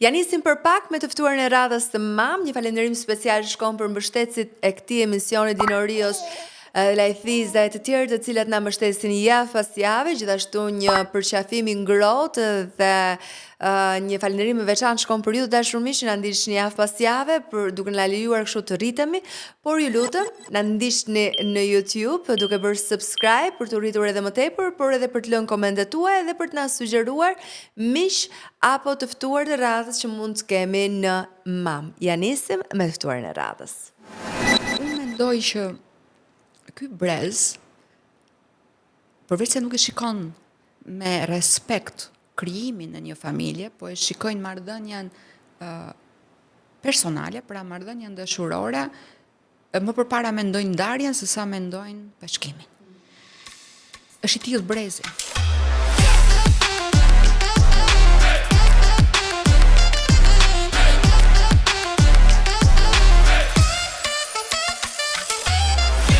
Ja nisim për pak me të ftuarin e radhës të mam, një falënderim special shkon për mbështetësit e këtij emisioni Dinorios, Lajthiza e të tjerë të cilat na mbështesin javë pas jave, gjithashtu një përqafim i ngrohtë dhe një falënderim i veçantë shkon për ju të dashur miq që na ndiqni javë pas jave për duke na lejuar kështu të rritemi, por ju lutem na ndiqni në YouTube duke bërë subscribe për të rritur edhe më tepër, por edhe për të lënë komentet tuaja dhe për të na sugjeruar miq apo të ftuar të radhës që mund të kemi në mam. Ja nisim me të ftuarin e radhës. Unë mendoj që ky brez, përveç se nuk e shikon me respekt krijimin e një familje, po e shikojnë marrëdhënien personale, pra marrëdhënien dashurore, më përpara mendojnë ndarjen se sa mendojnë bashkimin. Është i tillë brezi.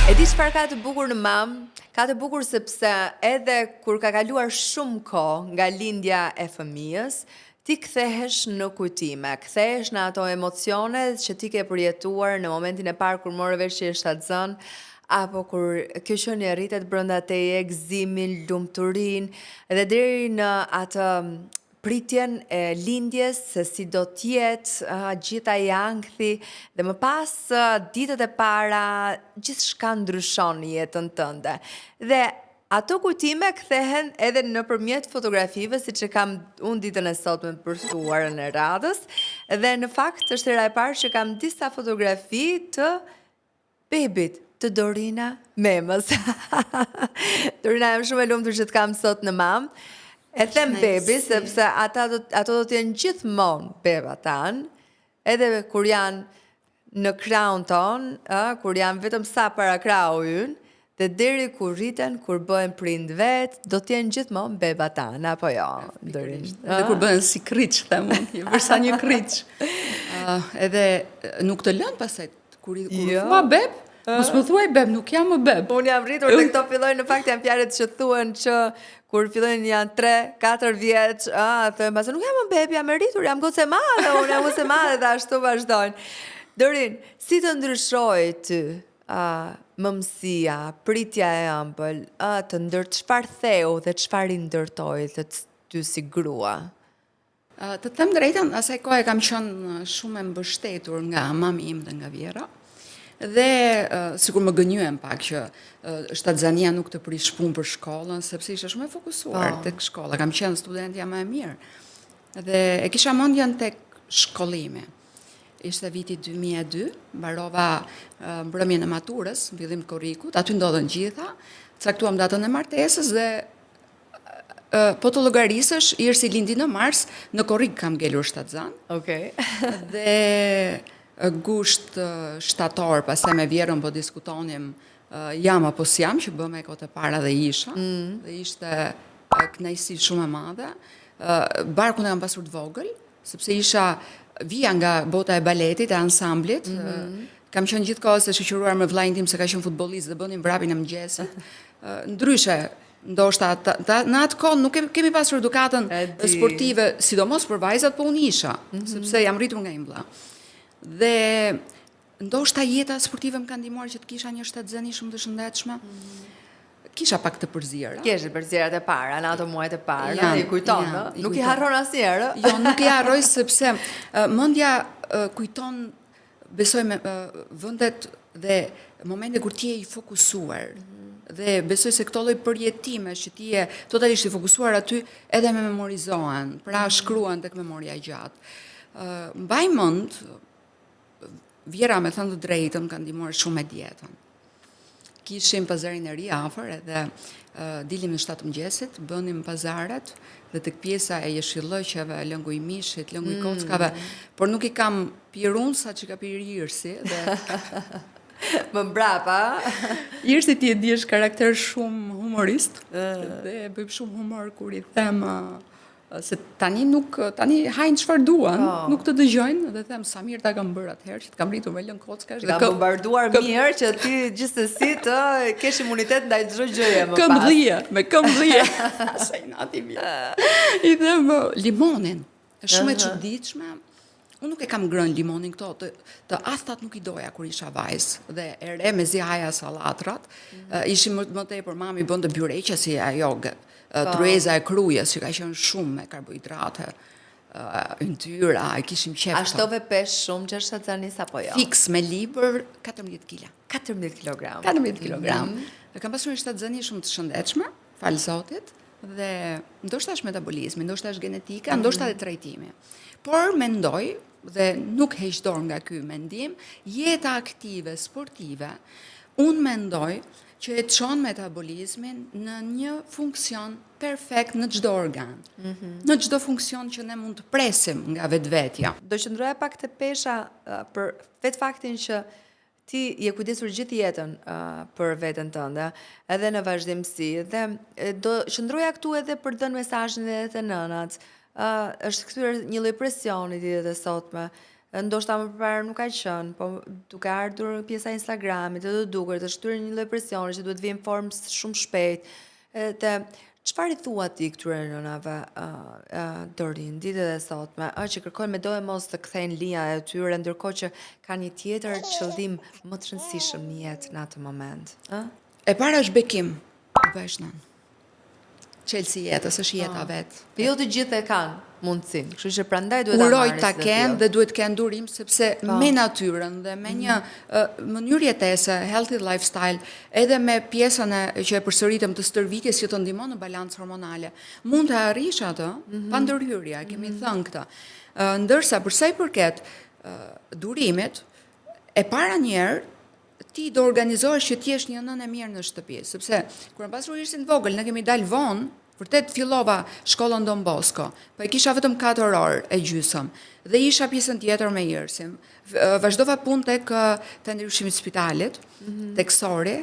E di çfarë ka të bukur në mam? Ka të bukur sepse edhe kur ka kaluar shumë kohë nga lindja e fëmijës, ti kthehesh në kujtime, kthehesh në ato emocione që ti ke përjetuar në momentin e parë kur morë vesh që je shtatzën, apo kur kjo qenie rritet brenda teje, gëzimin, lumturinë, dhe deri në atë pritjen e lindjes, se si do t'jetë, gjitha i ankthi, dhe më pas ditët e para, gjithçka ndryshon në jetën tënde. Dhe ato kujtime kthehen edhe nëpërmjet fotografive, siç e kam unë ditën e sotme për ftuarën e radhës, dhe në fakt është hera e parë që kam disa fotografi të bebit, të Dorina Memës. Dorina, jam shumë e lumtur që të kam sot në mam. E them bebi, sepse ato do t'jenë gjithmonë beba tanë, edhe kur janë në kraun tonë, kur janë vetëm sa para krau ynë, dhe deri kur rriten, kur bëhen prind vetë, do t'jenë gjithmonë beba tanë, apo jo, Dorin? Edhe kur bëhen si kriç, themun, përsa një kriç. Edhe nuk të lënë pasaj, kur thua beb, mos më thuaj beb, nuk jam më beb. Unë jam rritur dhe këto fillojnë, në fakt janë fjalët që thuen që kur fillojnë janë 3-4 vjeç, thënë pastaj nuk jam më beb, jam e rritur, jam gocë e madhe, unë jam gocë e madhe dhe ashtu vazhdojnë. Dorin, si të ndryshoi ty mëmësia, pritja e ëmbël, çfarë theu dhe çfarë i ndërtoi të ty si grua? Të them drejtën, asaj kohë kam qenë shumë e mbështetur nga mami im dhe nga Vjera. Dhe sikur më gënjyen pak që shtatzania nuk të prish punë për shkollën, sepse isha shumë e fokusuar tek shkolla. Kam qenë studentja më e mirë. Dhe e kisha mendjen tek shkollimi. Ishte viti 2002, mbarova mbrëmjen e maturës, fillim të korrikut, aty ndodhen gjitha, caktuam datën e martesës dhe po të llogarisësh, Irsi lindi në mars, në korrik kam ngelur shtatzan. Okej. Dhe gusht shtator, pastaj me Vjerën po diskutonim jam apo s'jam, që bëm e kohët e para dhe isha, dhe ishte kënaqësi shumë e madhe. Barkun e kam pasur të vogël, sepse isha vija nga bota e baletit, e ansamblit, kam qenë gjithkohës e shoqëruar me vllajin tim se ka qenë futbollist dhe bënim vrapin e mëngjesit. Ndryshe, ndoshta në atë kohë nuk kemi pasur edukatën sportive, sidomos për vajzat, po unë isha, sepse jam rritur nga një vlla. Dhe ndoshta jeta sportive më ka ndihmuar që të kisha një shtatzëni shumë të shëndetshme. Kisha pak të përzierë. Keshe përzierat e para, në ato muajt e para, i kujton, nuk i harron asnjëherë. Jo, nuk i harroj sepse mendja kujton, besoj me vendet dhe momente kur ti je i fokusuar. Dhe besoj se këto lloj përjetime që ti je totalisht i fokusuar aty edhe me memorizohen, pra shkruan tek memoria e gjatë. Mbaj mend, Vjera, me thënë të drejtën, ka ndihmuar shumë me dietën. Kishim pazarin e ri afër edhe dilim në 7 mëngjesit, bënim pazaret dhe tek pjesa e jeshillëqeve, lëngu i mishit, lëngu i kockave, por nuk i kam pirë unë sa që ka pirë Irsi. Më mbrapa. Irsi ti e di është karakter shumë humorist, dhe bëjmë shumë humor kur i them se tani hajnë çfarë duan, nuk të dëgjojnë, dhe them sa mirë ta kam bërë atëherë që të kam rritur me lëng kockash dhe kam bombarduar mirë që ti gjithsesi të kesh imunitet ndaj çdo gjëje më pas. Këmbëdhje, me këmbëdhje. Sa i nati mirë. I them limonin. Është shumë e çuditshme. Unë nuk e kam ngrënë limonin këto, të athtat nuk I doja kur isha vajzë dhe e re me zi haja sallatrat. Ishim më tepër mami bënte byreqe si ajo tryeza e krujës që ka qenë shumë me karbohidrate. Yntyra, kishim qef. A shtove pesh shumë që është Xhanis apo jo? Fiks me libër 14 kg. 14 kg. 14 kg. Kam pasur një shtatzënie shumë të shëndetshme, fal Zotit, dhe ndoshta është metabolizmi, ndoshta është genetika, ndoshta edhe trajtimi. Por mendoj dhe nuk heq dorë nga ky mendim, jeta aktive, sportive, unë mendoj që e çon metabolizmin në një funksion perfekt në çdo organ. Në çdo funksion që ne mund të presim nga vetvetja. Do qëndroja pak te pesha për vetë faktin që ti je kujdesur gjithë jetën për veten tënde, edhe në vazhdimsi, dhe do qëndroja këtu edhe për dhënë mesazhin edhe te nënat. Është kthyer një lloj presioni ditët e sotme. Ndoshta më përpara nuk ka qenë, po duke ardhur pjesa e Instagramit, të dukur të shtyr një lloj presioni që duhet vijë në formë shumë shpejt. Dhe çfarë I thua ti këtyre nënave Dorin ditët e sotme, që kërkojnë me do e mos të kthejnë linjat e tyre, ndërkohë që kanë një tjetër qëllim më të rëndësishëm në jetë në atë moment? E para është bekim, bëhesh nën. Çelësi jetës është jeta vet. Jo të gjithë e kanë mundësinë, kështu që prandaj duhet ta Uroj marrësh. ta kenë dhe duhet kenë durim sepse me natyrën dhe me një mënyrë jetese, healthy lifestyle, edhe me pjesën që e përsëritëm të stërvitjes që të ndihmon në balancë hormonale, mund të arrish atë pa ndërhyrje, kemi thënë këtë. Ndërsa për sa I përket durimit, e para njerë ti do organizohesh që t'jesh një nënë e mirë në shtëpi, sepse kur pasur ishim të vogël, ne kemi dalë vonë, vërtet fillova shkollën Don Bosco, po e kisha vetëm 4 orë e gjysmë dhe isha pjesën tjetër me Jersim. Vazhdova punë tek ndryshimit spitalit, tek Sori,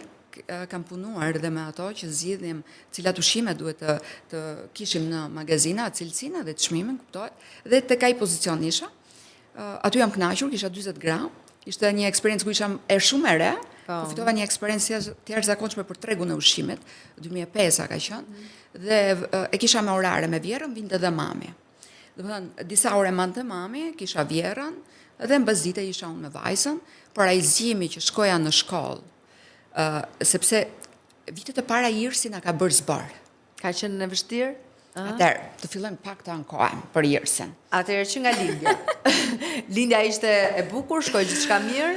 kam punuar dhe me ato që zgjidhnim cilat ushqime duhet të kishim në magazina, cilësinë dhe çmimin, kuptohet, dhe tek ai pozicion isha. Aty jam kënaqur, kisha 40 gram. Ishte një eksperiencë ku isha shumë e re, po fitova një eksperiencë të jashtëzakonshme për tregun e ushqimit, 2005 ka qenë, dhe e kisha me orare me vjerën, vinte dhe mami. Domethënë, disa ore mante mami, kisha vjerën, dhe mbasdite isha unë me vajzën, por ai zgjimi që shkoja në shkollë, sepse vitet e para Irsi na ka bërë zbar. Ka qenë në vështirë? Atëherë, të fillojmë pak të ankohem për Irsin. Atëherë që nga lindja. Lindja ishte e bukur, shkoi gjithçka mirë?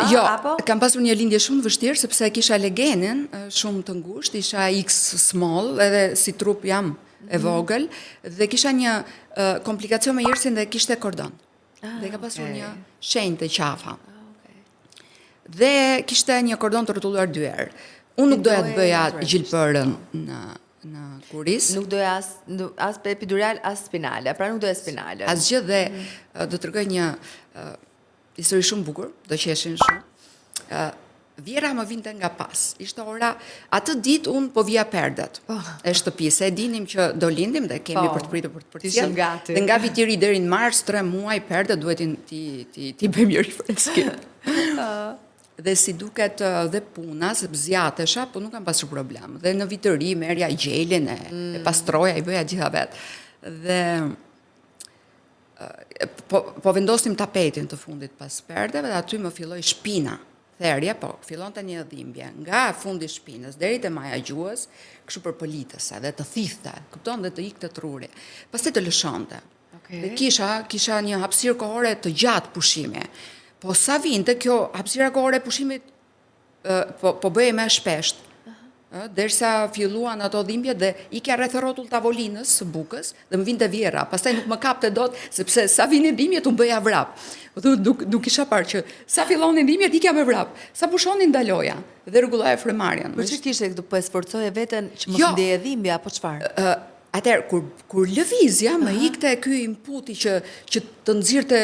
Jo, apo? kam pasur një lindje shumë të vështirë sepse kisha legenin shumë të ngushtë, isha X small, edhe si trup jam e vogël, dhe kisha një komplikacion me Irsin dhe kishte kordon. Dhe ka pasur një shenjë të qafa. Dhe kishte një kordon të rrotulluar 2 herë. Unë nuk doja të bëja gjilpërën në kuris. Nuk doja as epidural, as spinale, pra nuk doja spinale. Asgjë, dhe do të tregoj një histori shumë bukur, do qeshin shumë. Vjera më vinte nga pas. Ishte ora, atë ditë unë po vija perdet e shtëpisë. E dinim që do lindim dhe kemi për të pritur për të përcjell. Dhe nga viti I ri deri në mars, 3 muaj perdet duhet ti bëjmë një refreskim. Dhe si duket dhe puna, se zjatesha, po nuk kam pasur problem. Dhe në vit të ri merja gjelin, e pastroja, I bëja gjitha vetë. Dhe po vendosnim tapetin të fundit pas perdeve, dhe aty më filloi shpina. Therje, po, fillon të një dhimbje. Nga fundi shpinës, deri te maja gjuhës, kështu për politëse, dhe të thithte, kupton, dhe të ikte truri. Pastaj të lëshonte. Dhe kisha një hapësirë kohore të gjatë pushimi. Po sa vinte kjo hapësira kohore e pushimit po bëhej më shpesht. Derisa filluan ato dhimbje dhe ikja rreth rrotull tavolinës së bukës dhe më vinte vjera. Pastaj nuk më kapte dot sepse sa vinin dhimbjet u bëja vrap. Nuk isha parë që sa fillonin dhimbjet ikja me vrap. Sa pushonin ndaloja dhe rregulloja frymarrjen. Por ç'është kishte këtu, po e sforcoje veten që mos ndjeje dhimbje apo çfarë? Atëherë kur lëvizja më ikte ky inputi që të nxirrte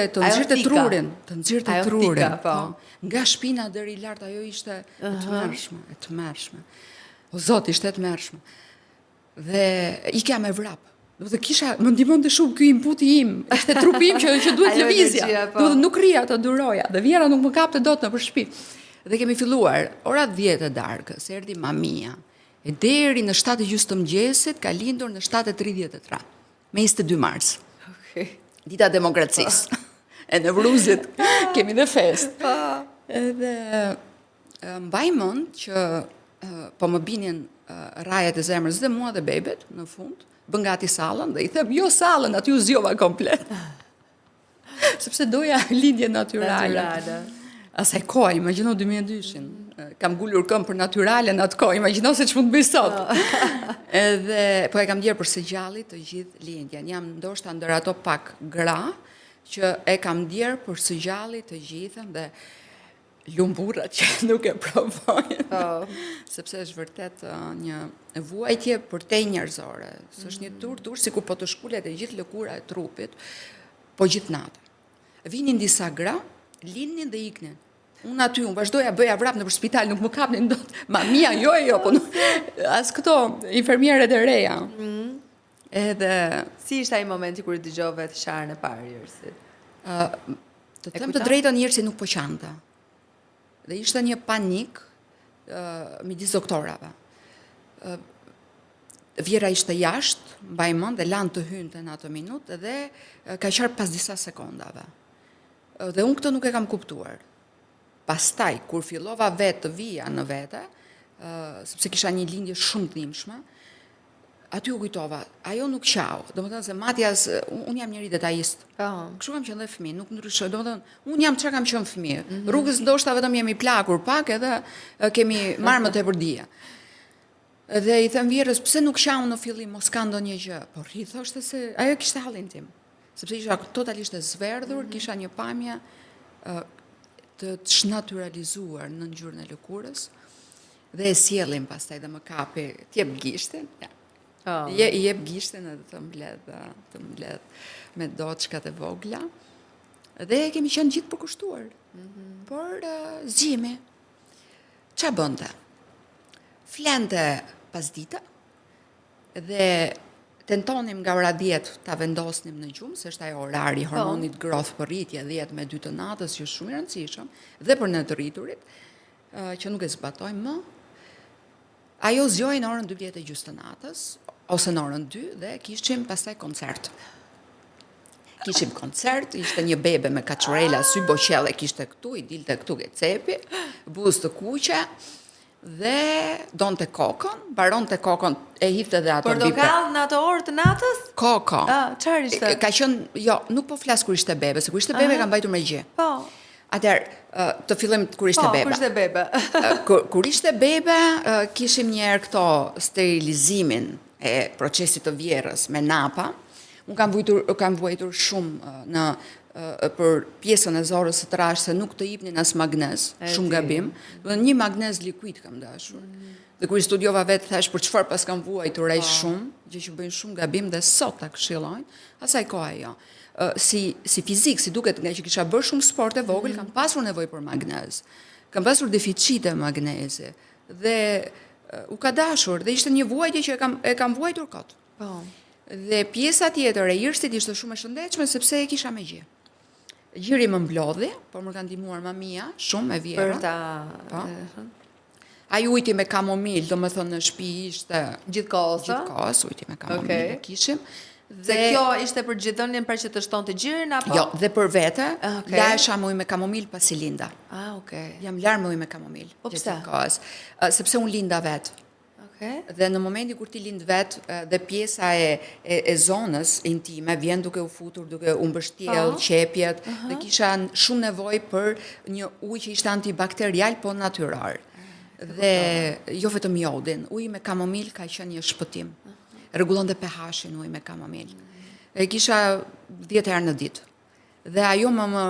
trurin, të nxirrte trurin. Nga shpina deri lart ajo ishte e tmerrshme. O Zot, ishte e tmerrshme. Dhe ikja me vrap. Do të më ndihmonte shumë ky inputi im, ishte trupi im që duhet lëvizja. Do të nuk rria të duroja, dhe vjera nuk më kapte dot nëpër shtëpi. Dhe kemi filluar orat 10 e darkës, erdhi mamia. E deri në 7:30 të mëngjesit ka lindur në 7:33, me 22 mars. dita demokracisë. E në Vruzit kemi dhe fest. Edhe mbaj mend që po më binin rajet e zemrës dhe mua dhe bebet në fund, bën gati sallën dhe i them, jo sallën, aty u zgjova komplet. Sepse doja lindje natyrale. Asaj kohë, imagjino 2002-shin. Kam ngulur këmbë për natyrale në atë kohë, imagjino se ç'mund të bëj sot. Edhe po e kam ndjer për së gjalli të gjithë lindjen. Jam ndoshta ndër ato pak gra që e kam ndjer për së gjalli të gjithën dhe lumburrat që nuk e provojnë. Sepse është vërtet një vuajtje për te njerëzore. S'është një tur sikur po të shkulet e gjithë lëkura e trupit, po gjithë natë. Vinin disa gra, lindnin dhe iknin. Unë vazhdoja bëja vrap në për spital, nuk më kapnin dot. Mamia, jo, po nuk, as këto, infermierët e reja. Edhe... Si ishte ai momenti kur dëgjove të sharën e parë, Jërsit? Të them të drejtën, Jërsi nuk po qante. Dhe ishte një panik midis doktorave. Vjera ishte jashtë, mbaj mend, dhe lanë të hynte në atë minutë dhe ka qarë pas disa sekondave. Dhe unë këtë nuk e kam kuptuar. Pastaj, kur fillova vetë të vija në vete, sepse kisha një lindje shumë të dhimbshme, aty u kujtova, ajo nuk qau. Domethënë se Matias, unë jam njëri detajist. Kështu kam qenë dhe fëmijë, nuk ndryshoj. Domethënë, unë jam çka kam qenë fëmijë. Rrugës ndoshta vetëm jemi plakur pak edhe kemi marrë më tepër dije. Dhe i them Vjerës, pse nuk qau në fillim, mos ka ndonjë gjë. Por i thoshte se ajo kishte hallin tim. Sepse isha totalisht e zverdhur, kisha një pamje të shnaturalizuar në ngjyrën e lëkurës dhe e sjellim pastaj dhe më kapi, t'jep gishtin. I jep gishtin edhe të mbledh me doçkat e vogla. Dhe kemi qenë gjithë përkushtuar. Por zgjimi. Ç'a bënte? Flente pas dita dhe tentonim nga ora 10 ta vendosnim në gjumë, se është ajo orari hormonit growth për rritje 10 me 2 të natës, që është shumë i rëndësishëm, dhe për në të rriturit, që nuk e zbatojmë më. Ajo zgjoi në orën 12:30 të natës, ose në orën 2, dhe kishim pastaj koncert. Kishim koncert, ishte një bebe me kaçurela, sy boqelle kishte këtu, i dilte këtu ke cepi, buzë të kuqe, dhe donte kokën, baronte kokën, e hifte dhe ato bipe. Portokall në ato orë të natës? Koko. Çfarë ishte? Ka qenë, jo, nuk po flas kur ishte bebe, se kur ishte bebe ka mbajtur me gjë. Po. Atëherë, të fillojmë kur ishte bebe. Kur ishte bebe. Kur ishte bebe, kishim një herë këto sterilizimin e procesit të vjerrës me napa. Unë kam vuajtur shumë për pjesën e zorës së trash se nuk të jepnin as magnez, shumë gabim. Do një magnez likuid kam dashur. Dhe kur i studiova vetë thash për çfarë pas kam vuajtur ai shumë, gjë që bëjnë shumë gabim dhe sot ta këshillojnë, asaj koha jo. Si fizik, si duket nga që kisha bërë shumë sport e vogël, kam pasur nevojë për magnez. Kam pasur deficite magnezi dhe u ka dashur dhe ishte një vuajtje që e kam vuajtur kot. Po. Dhe pjesa tjetër e Jërsit ishte shumë e shëndetshme sepse e kisha me gjë. Gjiri më mblodhi, por më ka ndihmuar mamia shumë e Vjera. Për ta... Ai ujti me kamomil, do më thënë në shtëpi ishte... Gjithkohës, ujti me kamomil e kishim. Dhe kjo ishte për gjithënjen për që të shtonte gjirin, apo? Jo, dhe për vete, lasha me ujë me kamomil pasi linda. Jam larë me ujë me kamomil. Po pse? Sepse unë linda vetë. Dhe në momenti kur ti lind vet dhe pjesa e zonës intime vjen duke u futur, duke u mbështjell qepjet, dhe kisha shumë nevojë për një ujë që ishte antibakterial po natyrar. Dhe jo vetëm jodin, uji me kamomil ka qenë një shpëtim. Rregullonte pH-in uji me kamomil. E kisha 10 herë në ditë. Dhe ajo më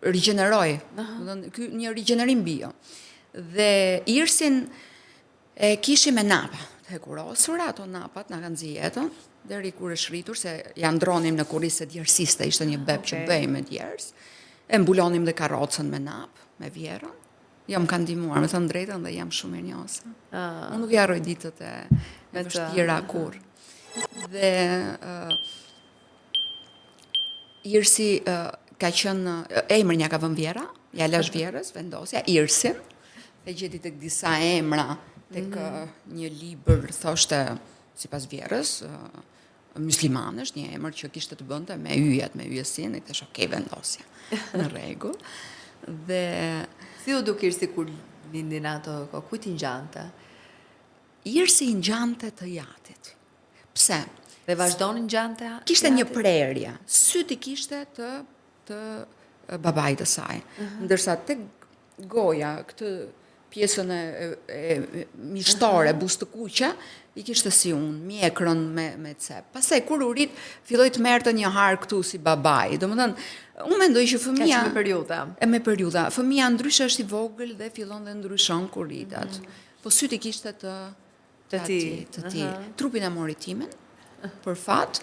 rigjeneroi. Ky një rigjenerim bio. Dhe Irsin e kishim me napa, të hekurosur, ato napat nga kanë zi jetën, deri kur është rritur, se janë dronim në kurrisë djersiste, ishte një beb që bëj me djers, e mbulonim dhe karrocën me nap, me Vjerën, jam kanë ndihmuar, me thënë drejtën dhe jam shumë mirënjohëse. Unë nuk jarroj ditët e vështira kur. Dhe Irsi ka qenë, emrin ja ka vënë Vjera, ja lash Vjerës, vendosja, Irsin, e gjeti tek disa emra, tek një libër, thoshte, sipas Vjerës, Myslimane është një emër që kishte të bënte me yjet, me yjesin, e thash okay, vendosja. Në rregull. Dhe Si u duk Irsi kur lindin ato kohë? Kujt i ngjante? Irsi i ngjante të jatit. Pse? Dhe vazhdoni ngjante? Kishte një prerje. Syt i kishte të babait të saj. Ndërsa tek goja, këtë pjesën e mishtore, buzë të kuqe, i kishte si unë, mjekrën me cep. Pastaj kur u rit, filloi të merrte një har këtu si babai. Domethënë, unë mendoj që fëmia me periudha. Me periudha. Fëmia ndryshe është i vogël dhe fillon dhe ndryshon kur rritet. Po syt i kishte të ti. Trupin e mori timen, për fat,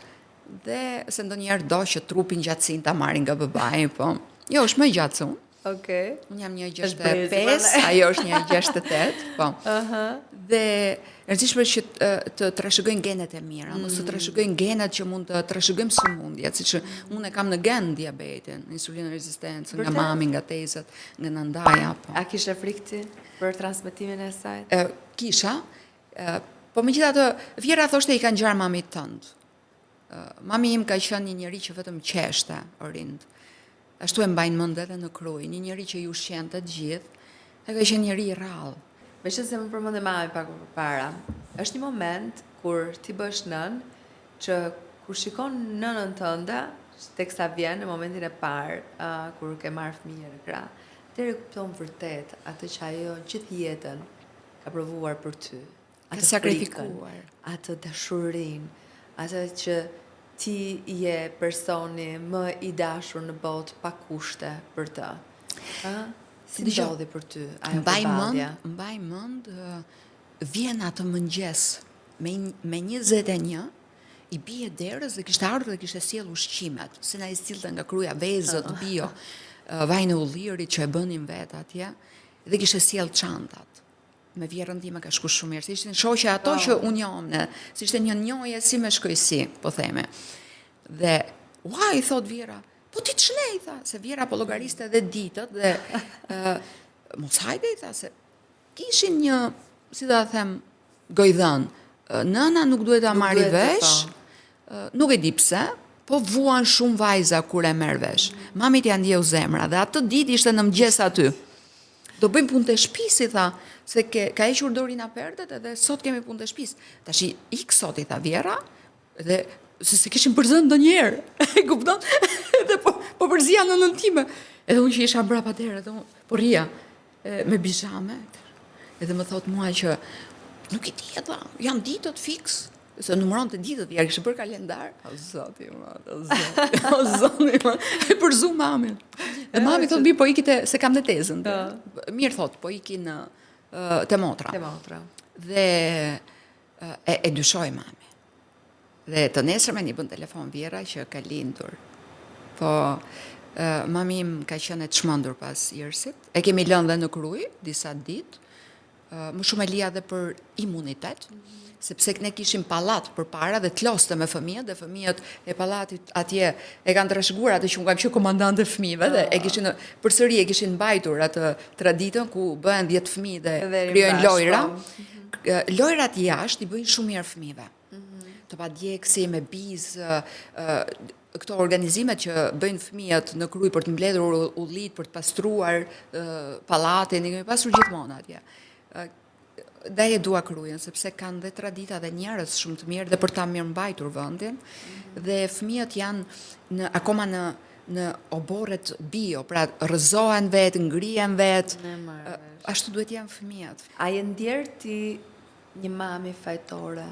dhe se ndonjëherë do që trupin gjatësin ta marrin nga babai, po. Jo, është më gjatë se unë. Okej. Unë jam 1,65, ajo është 1,68, po. Dhe rëndësishme që të trashëgojnë genet e mira, mos të trashëgojnë genet që mund të trashëgojmë sëmundjet, siç unë e kam në gen diabetin, insulinë rezistencën, nga mami, nga tezat, nga nëndaja, po. A kishe frikë ti për transmetimin e saj? Kisha, po megjithatë Vjera thoshte i ka ngjarë mamit tënd. Mami im ka qenë një njerëz që vetëm qeshte rind. Ashtu e mbajnë mend edhe në Krujë, një njerëz që ju ushqente të gjithë, e ka qenë njerëz i rrallë. Meqense më përmendë mami pak më përpara, është një moment kur ti bësh nën që kur shikon nënën tënde, teksa vjen në momentin e parë kur ke marrë fëmijë në krah, atëherë kupton vërtet atë që ajo gjithë jetën ka provuar për ty. Ka sakrifikuar. Atë dashurinë, atë që ti je personi më i dashur në botë pa kushte për të. Si ndodhi për ty ajo përballja? Mbaj mend vjen atë mëngjes me 21 i bie derës dhe kishte ardhur dhe kishte sjell ushqimet, se na i sillte nga Kruja vezët, bio, vajin e ullirit që e bënim vet atje, dhe kishte sjell çantat. Me Vjerën time ka shku shumë mirë, se ishin shoqe ato që unë jomne, si ishte një njohje si me shkojsi, po theme. Dhe, i thot Vjera, po ti ç'nej, tha, se Vjera po llogariste edhe ditët, dhe mos hajde, i tha, se kishin një, si da them, gojdhën, nëna nuk duhet ta marri vesh, nuk e di pse, po vuan shumë vajza kur e merr vesh. Mamit ja ndjeu zemra, dhe atë ditë ishte në mëngjes aty. Do bëjmë punë të shtëpisë, tha, se ka hequr dorin apertet edhe sot kemi punë të shtëpisë. Tash ik sot, i tha Vjera, dhe se kishim përzënë ndonjëherë. E kupton? Edhe po përzija në nënën time. Edhe unë që isha mbrapa derë, edhe unë po rria me bizhame. Edhe më thot mua që nuk i di, tha, janë ditët fiks. Se numëron të ditët, ja kishte bërë kalendar. O zoti, o zoti, e përzu mamin. Dhe mami thot, mirë, po ikite, se kam në tezën. Mirë thot, po iki te motra. Te motra. Dhe e dyshoj mami. Dhe të nesërmen i bën telefon Vjera që ka lindur. Po, mami im ka qenë e çmendur pas Irsit. E kemi lënë dhe në Krujë disa ditë. Më shumë e lija dhe për imunitet, sepse ne kishim pallat përpara dhe të loste me fëmijët, dhe fëmijët e pallatit atje e kanë trashëguar atë që unë kam qenë komandante fëmijëve, dhe e kishin përsëri e kishin mbajtur atë traditën ku bëhen 10 fëmijë dhe krijojnë lojra. Lojrat jashtë i bëjnë shumë mirë fëmijëve. Të padjegësi, me bizë, këto organizimet që bëjnë fëmijët në Krujë për të mbledhur ullit, për të pastruar pallatin, i kemi pasur gjithmonë atje. Dhe e dua Krujën, sepse kanë dhe tradita dhe njerëz shumë të mirë dhe për ta mirëmbajtur vendin, dhe fëmijët janë akoma në oborret bio, pra rrëzohen vet, ngrihen vet. Ashtu duhet janë fëmijët. A je ndjer ti një mami fajtore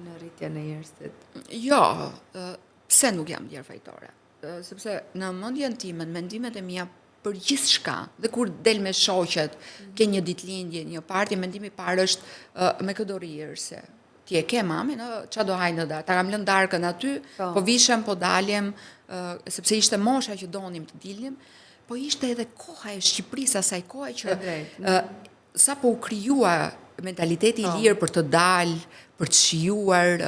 në rritjen e Irsit? Jo, pse nuk jam ndjer fajtore? Sepse në mendjen time, në mendimet e mia për gjithë shka, dhe kur del me shoqet, ke një ditëlindje, një parti, mendimi parë është me këtë dori Irse. Ti e ke mamin, qa do hajnë në darë? Ta kam lënë darkën aty, po vishem, po daljem, sepse ishte mosha që donim të dilnim, po ishte edhe koha e Shqipërisë, asaj koha që sa po u kryua mentaliteti i lirë për të dalë, për të shijuar,